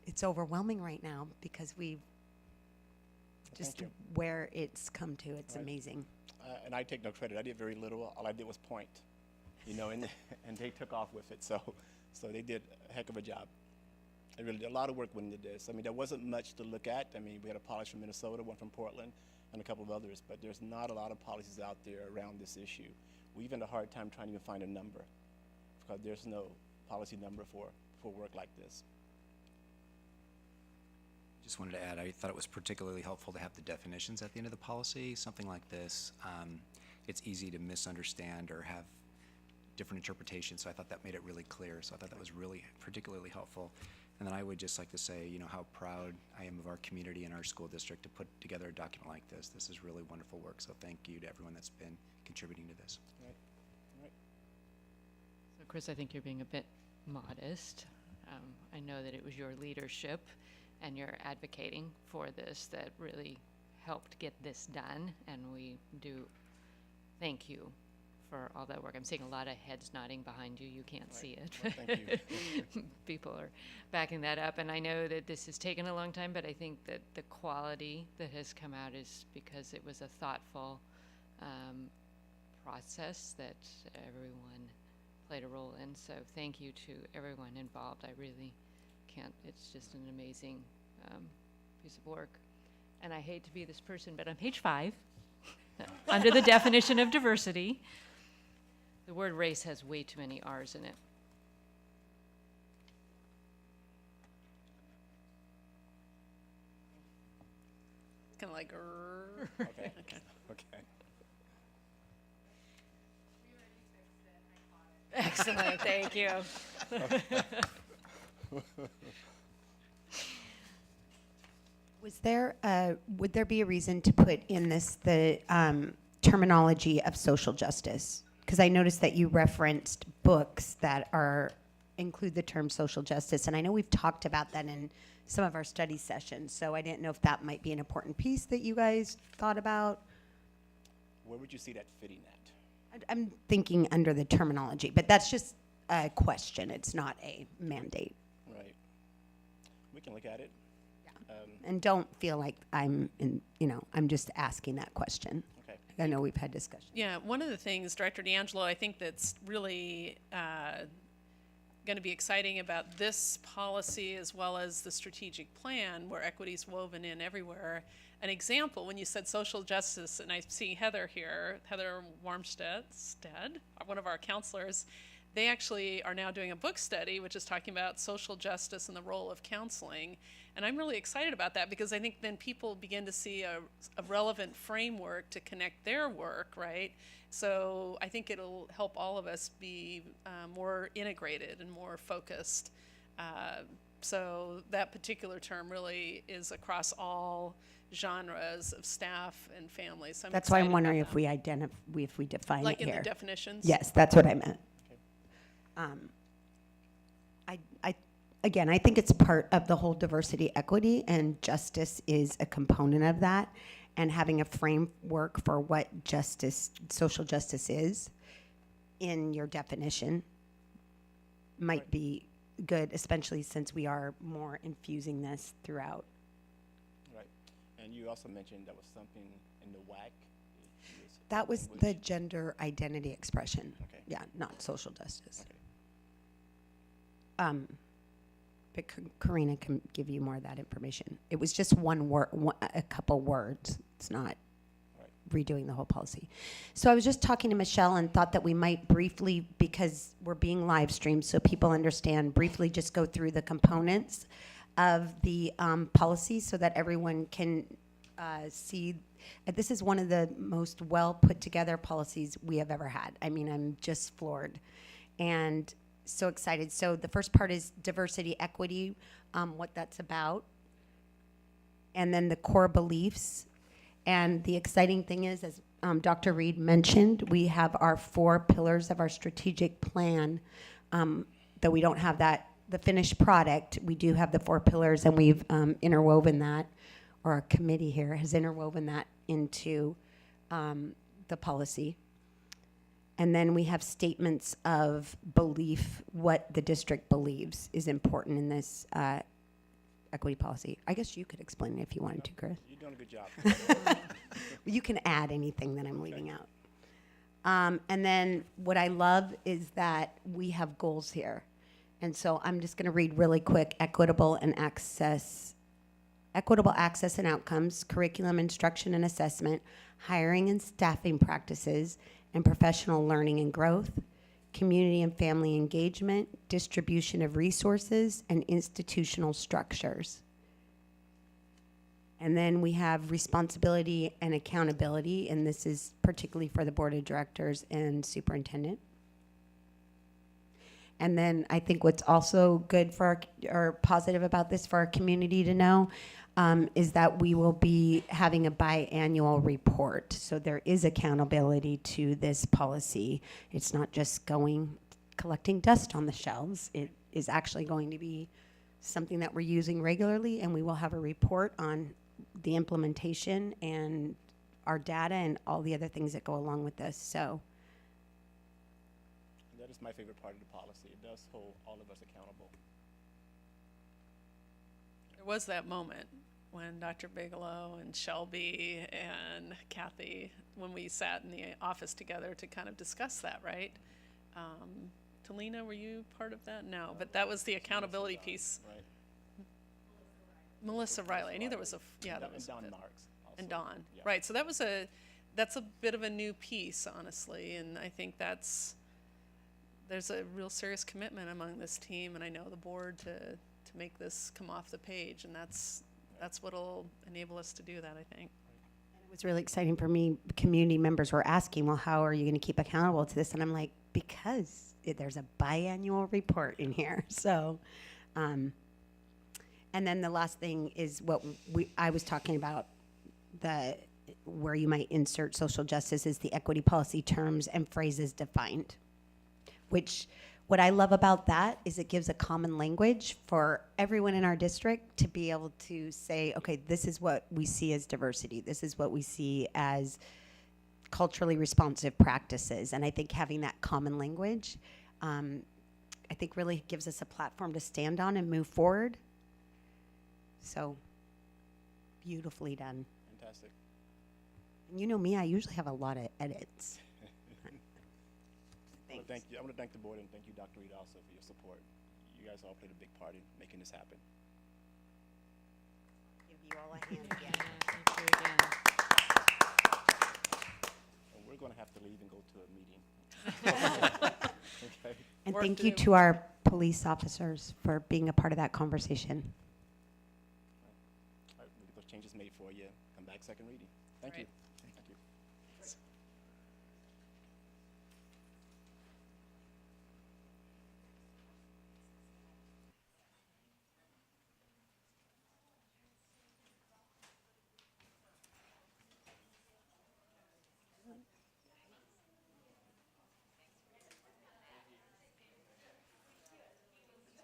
it's overwhelming right now because we've just where it's come to. It's amazing. And I take no credit. I did very little. All I did was point, and they took off with it. So they did a heck of a job. They really did a lot of work went into this. I mean, there wasn't much to look at. I mean, we had a policy from Minnesota, one from Portland, and a couple of others. But there's not a lot of policies out there around this issue. We even had a hard time trying to even find a number because there's no policy number for work like this. Just wanted to add, I thought it was particularly helpful to have the definitions at the end of the policy. Something like this, it's easy to misunderstand or have different interpretations, so I thought that made it really clear. So I thought that was really particularly helpful. And then I would just like to say, how proud I am of our community and our school district to put together a document like this. This is really wonderful work, so thank you to everyone that's been contributing to this. Right. So Chris, I think you're being a bit modest. I know that it was your leadership and your advocating for this that really helped get this done, and we do thank you for all that work. I'm seeing a lot of heads nodding behind you. You can't see it. Well, thank you. People are backing that up, and I know that this has taken a long time, but I think that the quality that has come out is because it was a thoughtful process that everyone played a role in. So thank you to everyone involved. I really can't. It's just an amazing piece of work. And I hate to be this person, but on page 5, under the definition of diversity, the word race has way too many R's in it. Kind of like, Okay. Excellent, thank you. Would there be a reason to put in this the terminology of social justice? Because I noticed that you referenced books that include the term social justice, and I know we've talked about that in some of our study sessions, so I didn't know if that might be an important piece that you guys thought about. Where would you see that fitting at? I'm thinking under the terminology, but that's just a question. It's not a mandate. Right. We can look at it. And don't feel like I'm just asking that question. Okay. I know we've had discussions. yeah, one of the things, Director D'Angelo, I think that's really going to be exciting about this policy as well as the strategic plan where equity is woven in everywhere. An example, when you said social justice, and I see Heather here, Heather Warmstead, one of our counselors, they actually are now doing a book study, which is talking about social justice and the role of counseling. And I'm really excited about that because I think then people begin to see a relevant framework to connect their work, right? So I think it'll help all of us be more integrated and more focused. So that particular term really is across all genres of staff and families. So That's why I'm excited wondering about if we define like it in here. the definitions. Yes, that's what I meant. Again, I think it's part of the whole diversity, equity, and justice is a component of that. And having a framework for what justice, social justice is in your definition might be good, especially since we are more infusing this throughout. Right. And you also mentioned that was something in the WAC. That was the gender identity expression. Okay. Yeah, not social justice. Okay. But Karina can give you more of that information. It was just one word, a couple words. It's not redoing the whole policy. So I was just talking to Michelle and thought that we might briefly, because we're being live streamed so people understand, briefly just go through the components of the policy so that everyone can see. This is one of the most well put together policies we have ever had. I mean, I'm just floored. And so excited. So the first part is diversity, equity, what that's about. And then the core beliefs. And the exciting thing is, as Dr. Reed mentioned, we have our 4 pillars of our strategic plan. Though we don't have the finished product, we do have the 4 pillars, and we've interwoven that, or our committee here has interwoven that into the policy. And then we have statements of belief, what the district believes is important in this equity policy. I guess you could explain it if you wanted to, Chris. You're doing a good job. You can add anything that I'm leaving out. And then what I love is that we have goals here. And so I'm just going to read really quick: equitable access and outcomes, curriculum, instruction and assessment, hiring and staffing practices, and professional learning and growth, community and family engagement, distribution of resources, and institutional structures. And then we have responsibility and accountability, and this is particularly for the board of directors and superintendent. And then I think what's also good for or positive about this for our community to know is that we will be having a biannual report. So there is accountability to this policy. It's not just collecting dust on the shelves. It is actually going to be something that we're using regularly, and we will have a report on the implementation and our data and all the other things that go along with this. So That is my favorite part of the policy. It does hold all of us accountable. There was that moment when Dr. Bigelow and Shelby and Kathy, when we sat in the office together to kind of discuss that, right? Talina, were you part of that? No, but that was the accountability piece. Right. Melissa Riley. I knew there was that was Don good. Marks. Also. And Dawn. Yeah. Right. So that's a bit of a new piece, honestly, and I think there's a real serious commitment among this team, and I know the board to make this come off the page, and that's what'll enable us to do that, I think. it was really exciting for me. Community members were asking, well, how are you going to keep accountable to this? And I'm like, because there's a biannual report in here. So, and then the last thing is what I was talking about, where you might insert social justice is the equity policy terms and phrases defined, which what I love about that is it gives a common language for everyone in our district to be able to say, okay, this is what we see as diversity. This is what we see as culturally responsive practices. And I think having that common language, I think really gives us a platform to stand on and move forward. So, beautifully done. Fantastic. And you know me, I usually have a lot of edits. Thank you. I want to thank the board and thank you, Dr. Reed, also for your support. You guys all played a big part in making this happen. Give you all a hand again. Thank you again. And we're going to have to leave and go to a meeting. Okay. And Work thank you through. to our police officers for being a part of that conversation. All right, we'll get those changes made for you. Come back second reading. Thank you. Right. Thank you. It's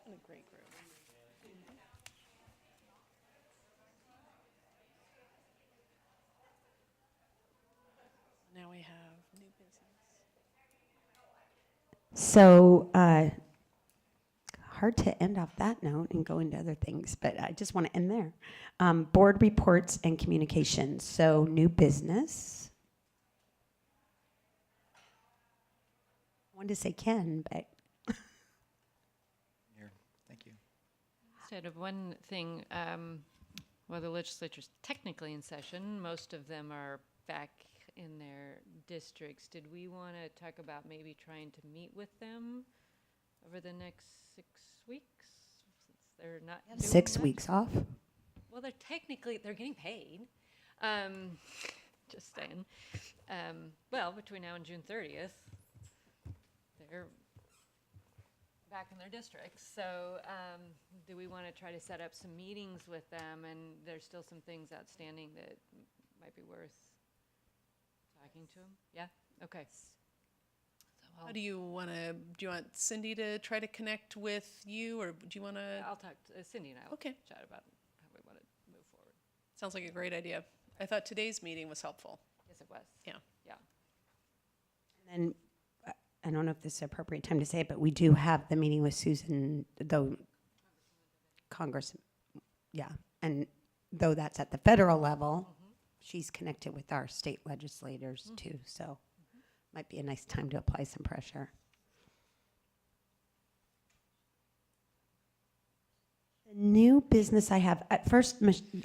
been a great group. Now we have new business. So, hard to end off that note and go into other things, but I just want to end there. Board reports and communications. So, new business. I wanted to say Ken, but Here, thank you. Instead of one thing, while the legislature's technically in session, most of them are back in their districts. Did we want to talk about maybe trying to meet with them over the next 6 weeks? Since they're not doing 6 much? weeks off. Well, they're getting paid. Just saying. Well, between now and June 30th, they're back in their districts. So do we want to try to set up some meetings with them? And there's still some things outstanding that might be worth talking to them? Yeah? Okay. So How do you want to, do you want Cindy to try to connect with you, or do you want to? I'll talk to Cindy and I will Okay. chat about how we want to move forward. Sounds like a great idea. I thought today's meeting was helpful. Yes, it was. Yeah. Yeah. And I don't know if this is the appropriate time to say it, but we do have the meeting with Susan, though Congress, yeah. And though that's at the federal level, she's connected with our state legislators too. So might be a nice time to apply some pressure. The new business I have, at first,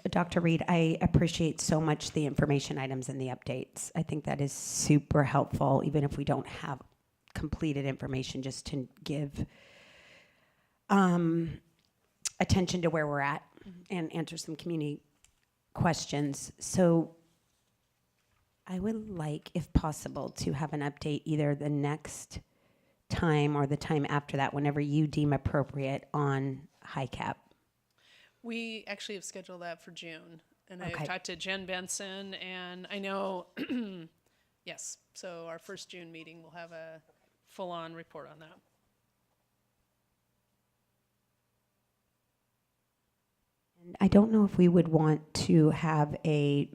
Dr. Reed, I appreciate so much the information items and the updates. I think that is super helpful, even if we don't have completed information, just to give attention to where we're at and answer some community questions. So I would like, if possible, to have an update either the next time or the time after that, whenever you deem appropriate, on high cap. We actually have scheduled that for June, and Okay. I've talked to Jen Benson, and I know, yes, so our first June meeting will have a full-on report on that. And I don't know if we would want to have I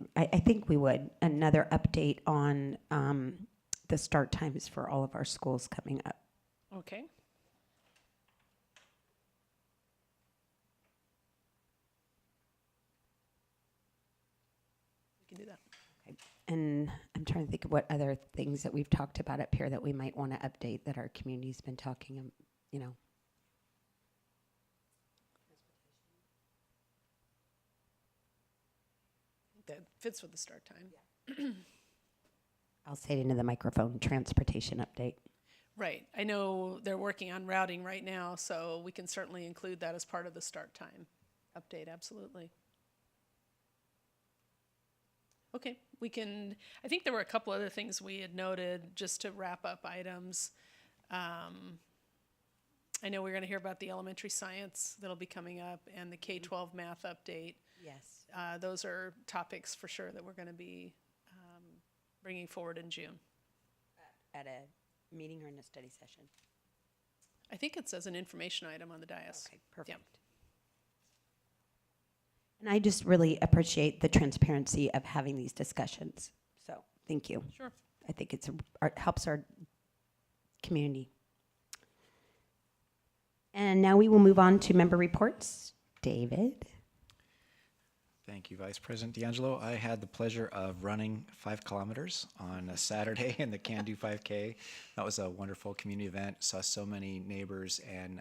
think we would, another update on the start times for all of our schools coming up. Okay. We can do that. And I'm trying to think of what other things that we've talked about up here that we might want to update that our community's been talking, you know. That fits with the start time. I'll say it into the microphone, transportation update. Right. I know they're working on routing right now, so we can certainly include that as part of the start time update, absolutely. Okay, we can, I think there were a couple other things we had noted just to wrap up items. I know we're going to hear about the elementary science that'll be coming up and the K-12 math update. Yes. Those are topics for sure that we're going to be bringing forward in June. At a meeting or in a study session? I think it says an information item on the dais. Okay, perfect. Yeah. And I just really appreciate the transparency of having these discussions. So, thank you. Sure. I think it helps our community. And now we will move on to member reports. David? Thank you, Vice President D'Angelo. I had the pleasure of running 5 kilometers on a Saturday in the Can Do 5K. That was a wonderful community event. Saw so many neighbors and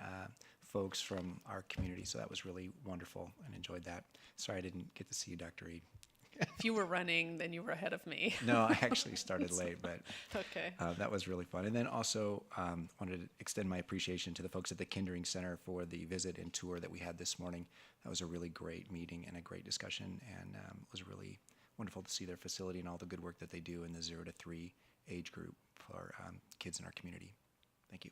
folks from our community, so that was really wonderful and enjoyed that. Sorry I didn't get to see you, Dr. Reed. If you were running, then you were ahead of me. No, I actually started late, but Okay. that was really fun. And then also wanted to extend my appreciation to the folks at the Kindering Center for the visit and tour that we had this morning. That was a really great meeting and a great discussion, and it was really wonderful to see their facility and all the good work that they do in the 0 to 3 age group for kids in our community. Thank you.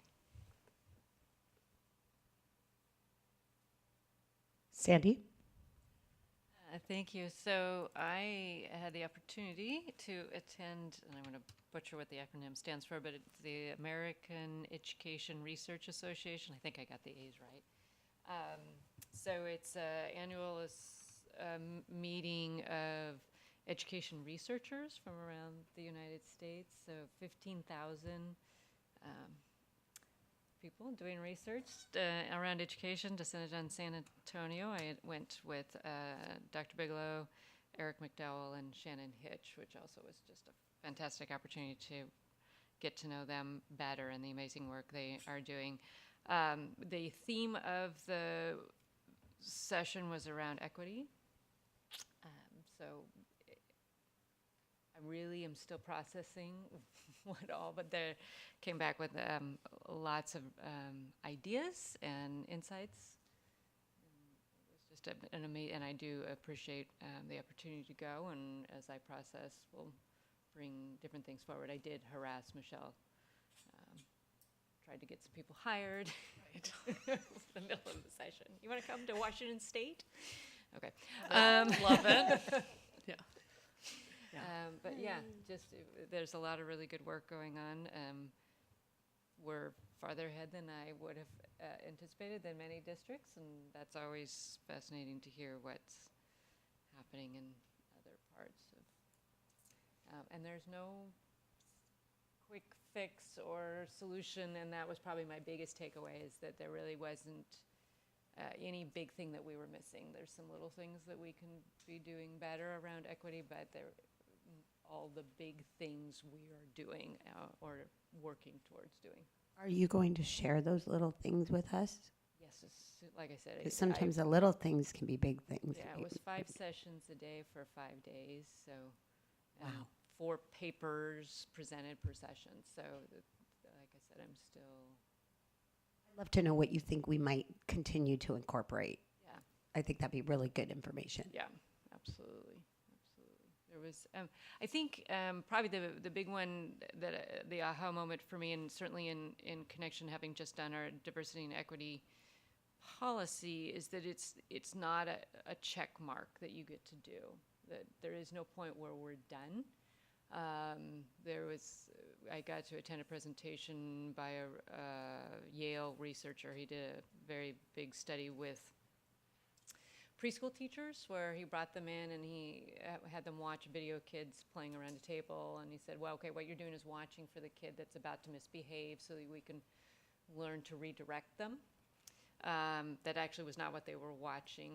Sandy? Thank you. So I had the opportunity to attend, and I'm going to butcher what the acronym stands for, but it's the American Education Research Association. I think I got the A's right. So it's an annual meeting of education researchers from around the United States. So 15,000 people doing research around education, descended on San Antonio. I went with Dr. Bigelow, Eric McDowell, and Shannon Hitch, which also was just a fantastic opportunity to get to know them better and the amazing work they are doing. The theme of the session was around equity. So I really am still processing what all, but they came back with lots of ideas and insights. It was just an amazing, and I do appreciate the opportunity to go, and as I process, we'll bring different things forward. I did harass Michelle, tried to get some people hired. Right. In the middle of the session. You want to come to Washington State? Okay. Love it. Yeah. But yeah, just there's a lot of really good work going on. We're farther ahead than I would have anticipated than many districts, and that's always fascinating to hear what's happening in other parts of. And there's no quick fix or solution, and that was probably my biggest takeaway, is that there really wasn't any big thing that we were missing. There's some little things that we can be doing better around equity, but all the big things we are doing or working towards doing. Are you going to share those little things with us? Yes, like I said. 'Cause sometimes the little things can be big things. Yeah, it was 5 sessions a day for 5 days, so Wow. 4 papers presented per session. So, like I said, I'm still. I'd love to know what you think we might continue to incorporate. Yeah. I think that'd be really good information. Yeah, absolutely. There was, I think, probably the big one that the aha moment for me, and certainly in connection, having just done our diversity and equity policy, is that it's not a check mark that you get to do. That there is no point where we're done. I got to attend a presentation by a Yale researcher. He did a very big study with preschool teachers, where he brought them in and he had them watch video kids playing around a table, and he said, well, okay, what you're doing is watching for the kid that's about to misbehave so that we can learn to redirect them. That actually was not what they were watching.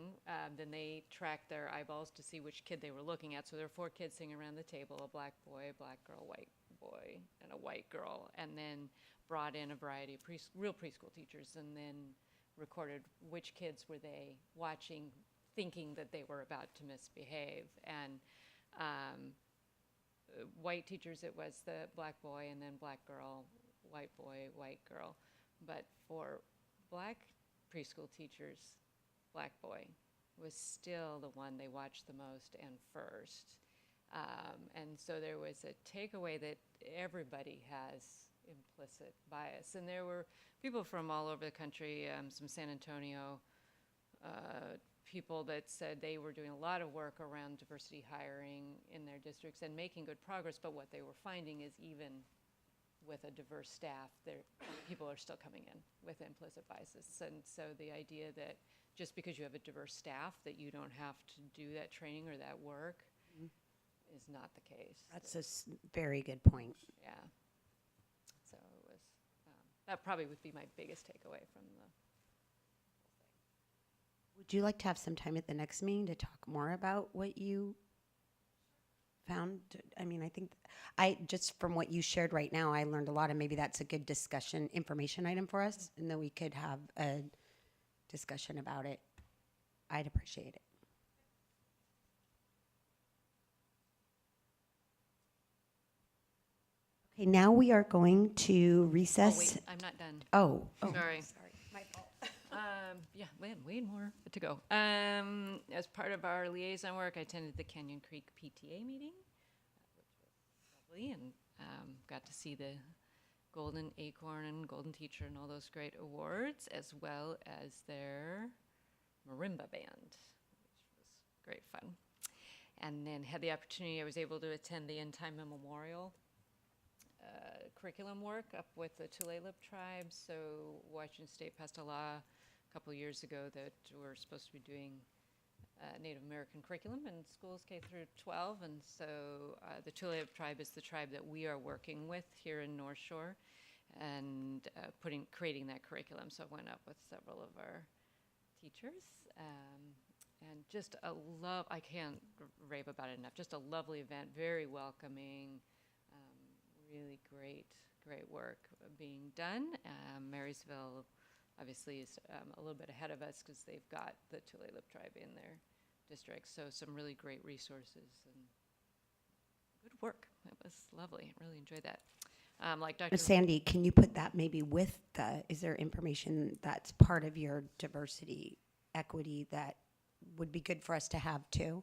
Then they tracked their eyeballs to see which kid they were looking at. So there were 4 kids sitting around the table, a black boy, a black girl, white boy, and a white girl, and then brought in a variety of real preschool teachers, and then recorded which kids were they watching, thinking that they were about to misbehave. And white teachers, it was the black boy, and then black girl, white boy, white girl. But for black preschool teachers, black boy was still the one they watched the most and first. And so there was a takeaway that everybody has implicit bias. And there were people from all over the country, some San Antonio people that said they were doing a lot of work around diversity hiring in their districts and making good progress, but what they were finding is even with a diverse staff, people are still coming in with implicit biases. And so the idea that just because you have a diverse staff that you don't have to do that training or that work is not the case. That's a very good point. Yeah. So it was, that probably would be my biggest takeaway from the. Would you like to have some time at the next meeting to talk more about what you found? I mean, I think just from what you shared right now, I learned a lot, and maybe that's a good discussion information item for us, and then we could have a discussion about it. I'd appreciate it. Okay, now we are going to Oh, recess. wait, I'm not done. Oh, Sorry. sorry, my fault. Yeah, we had way more to go. As part of our liaison work, I attended the Canyon Creek PTA meeting, which was lovely, and got to see the Golden Acorn and Golden Teacher and all those great awards, as well as their marimba band, which was great fun. And then had the opportunity, I was able to attend the End Time Memorial curriculum work up with the Tulalip tribe. So Washington State passed a law a couple years ago that we're supposed to be doing Native American curriculum in schools K through 12. And so the Tulalip tribe is the tribe that we are working with here in North Shore and creating that curriculum. So I went up with several of our teachers. And just I can't rave about it enough. Just a lovely event, very welcoming, really great work being done. Marysville obviously is a little bit ahead of us because they've got the Tulalip tribe in their district. So some really great resources and good work. It was lovely. I really enjoyed that. Like Dr. Sandy, can you put that maybe with is there information that's part of your diversity, equity that would be good for us to have too?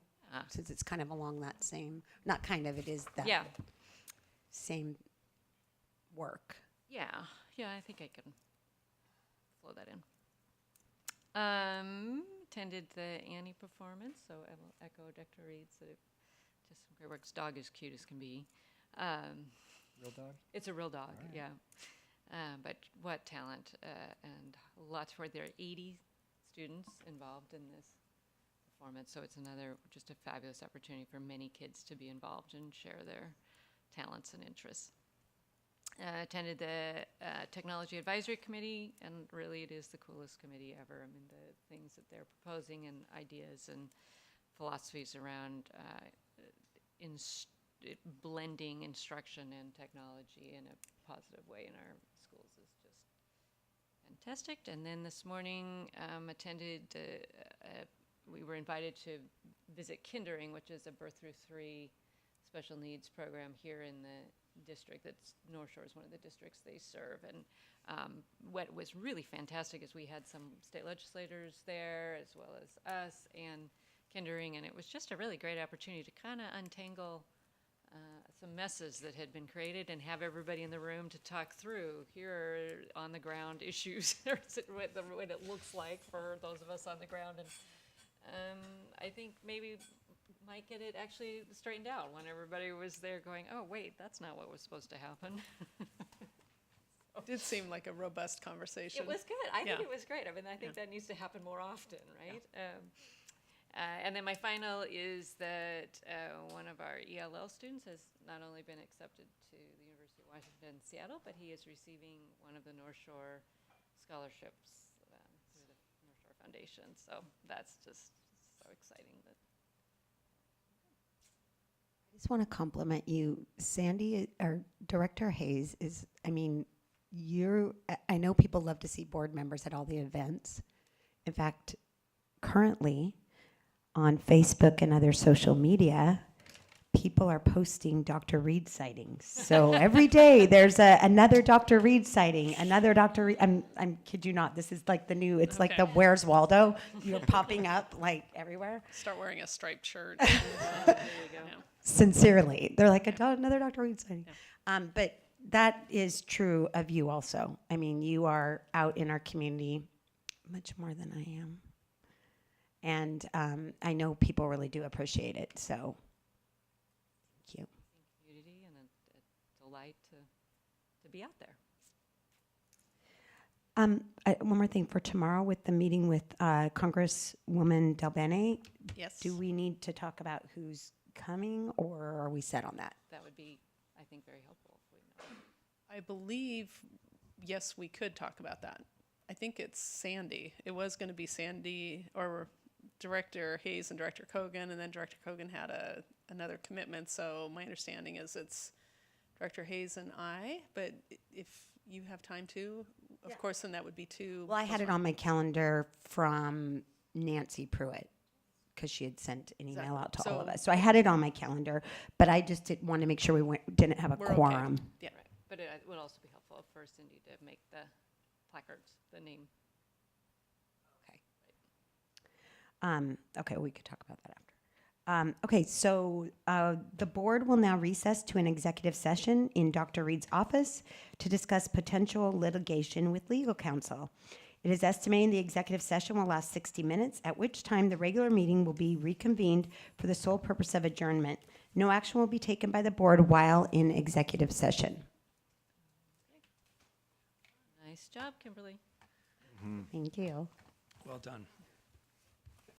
Since it's kind of along that same, not kind of, it is that Yeah. same work. Yeah, I think I can flow that in. Attended the Annie performance, so I will echo Dr. Reed's that just some great work. His dog is cute as can be. Real dog? It's a real dog, yeah. But what talent and lots for there are 80 students involved in this performance, so it's another just a fabulous opportunity for many kids to be involved and share their talents and interests. Attended the Technology Advisory Committee, and really it is the coolest committee ever. I mean, the things that they're proposing and ideas and philosophies around blending instruction and technology in a positive way in our schools is just fantastic. And then this morning attended, we were invited to visit Kindering, which is a birth through 3 special needs program here in the district. That's North Shore is one of the districts they serve. And what was really fantastic is we had some state legislators there as well as us and Kindering, and it was just a really great opportunity to kind of untangle some messes that had been created and have everybody in the room to talk through. Here are on the ground issues, what it looks like for those of us on the ground. And I think maybe might get it actually straightened out when everybody was there going, oh, wait, that's not what was supposed to happen. It did seem like a robust conversation. It was good. I think Yeah. it was great. I mean, I think that needs to happen more often, right? And then my final is that one of our ELL students has not only been accepted to the University of Washington, Seattle, but he is receiving one of the North Shore scholarships through the North Shore Foundation. So that's just so exciting. I just want to compliment you, Sandy, or Director Hayes is, I mean, I know people love to see board members at all the events. In fact, currently on Facebook and other social media, people are posting Dr. Reed sightings. So every day there's another Dr. Reed sighting, another Dr. Reed. I'm kid you not. This is like the new. It's like the Where's Waldo. You're popping up like everywhere. Start wearing a striped shirt. There you go. Yeah. Sincerely, they're like another Dr. Reed sighting. But that is true of you also. I mean, you are out in our community much more than I am. And I know people really do appreciate it, so thank you. Community and a delight to be out there. One more thing for tomorrow with the meeting with Congresswoman Del Bene. Yes. Do we need to talk about who's coming, or are we set on that? That would be, I think, very helpful if we know. I believe, yes, we could talk about that. I think it's Sandy. It was going to be Sandy or Director Hayes and Director Kogan, and then Director Kogan had another commitment. So my understanding is it's Director Hayes and I, but if you have time too, of course, then that would be two. Well, I had it on my calendar from Nancy Pruitt because she had sent an email out to all of us. So I had it on my calendar, but I just didn't want to make sure we didn't have a We're okay. quorum. Yeah. Right. would also be helpful for Cindy to make the placards, the name. Okay. Okay, we could talk about that after. Okay, so the board will now recess to an executive session in Dr. Reed's office to discuss potential litigation with legal counsel. It is estimated the executive session will last 60 minutes, at which time the regular meeting will be reconvened for the sole purpose of adjournment. No action will be taken by the board while in executive session. Nice job, Kimberly. Thank you. Well done.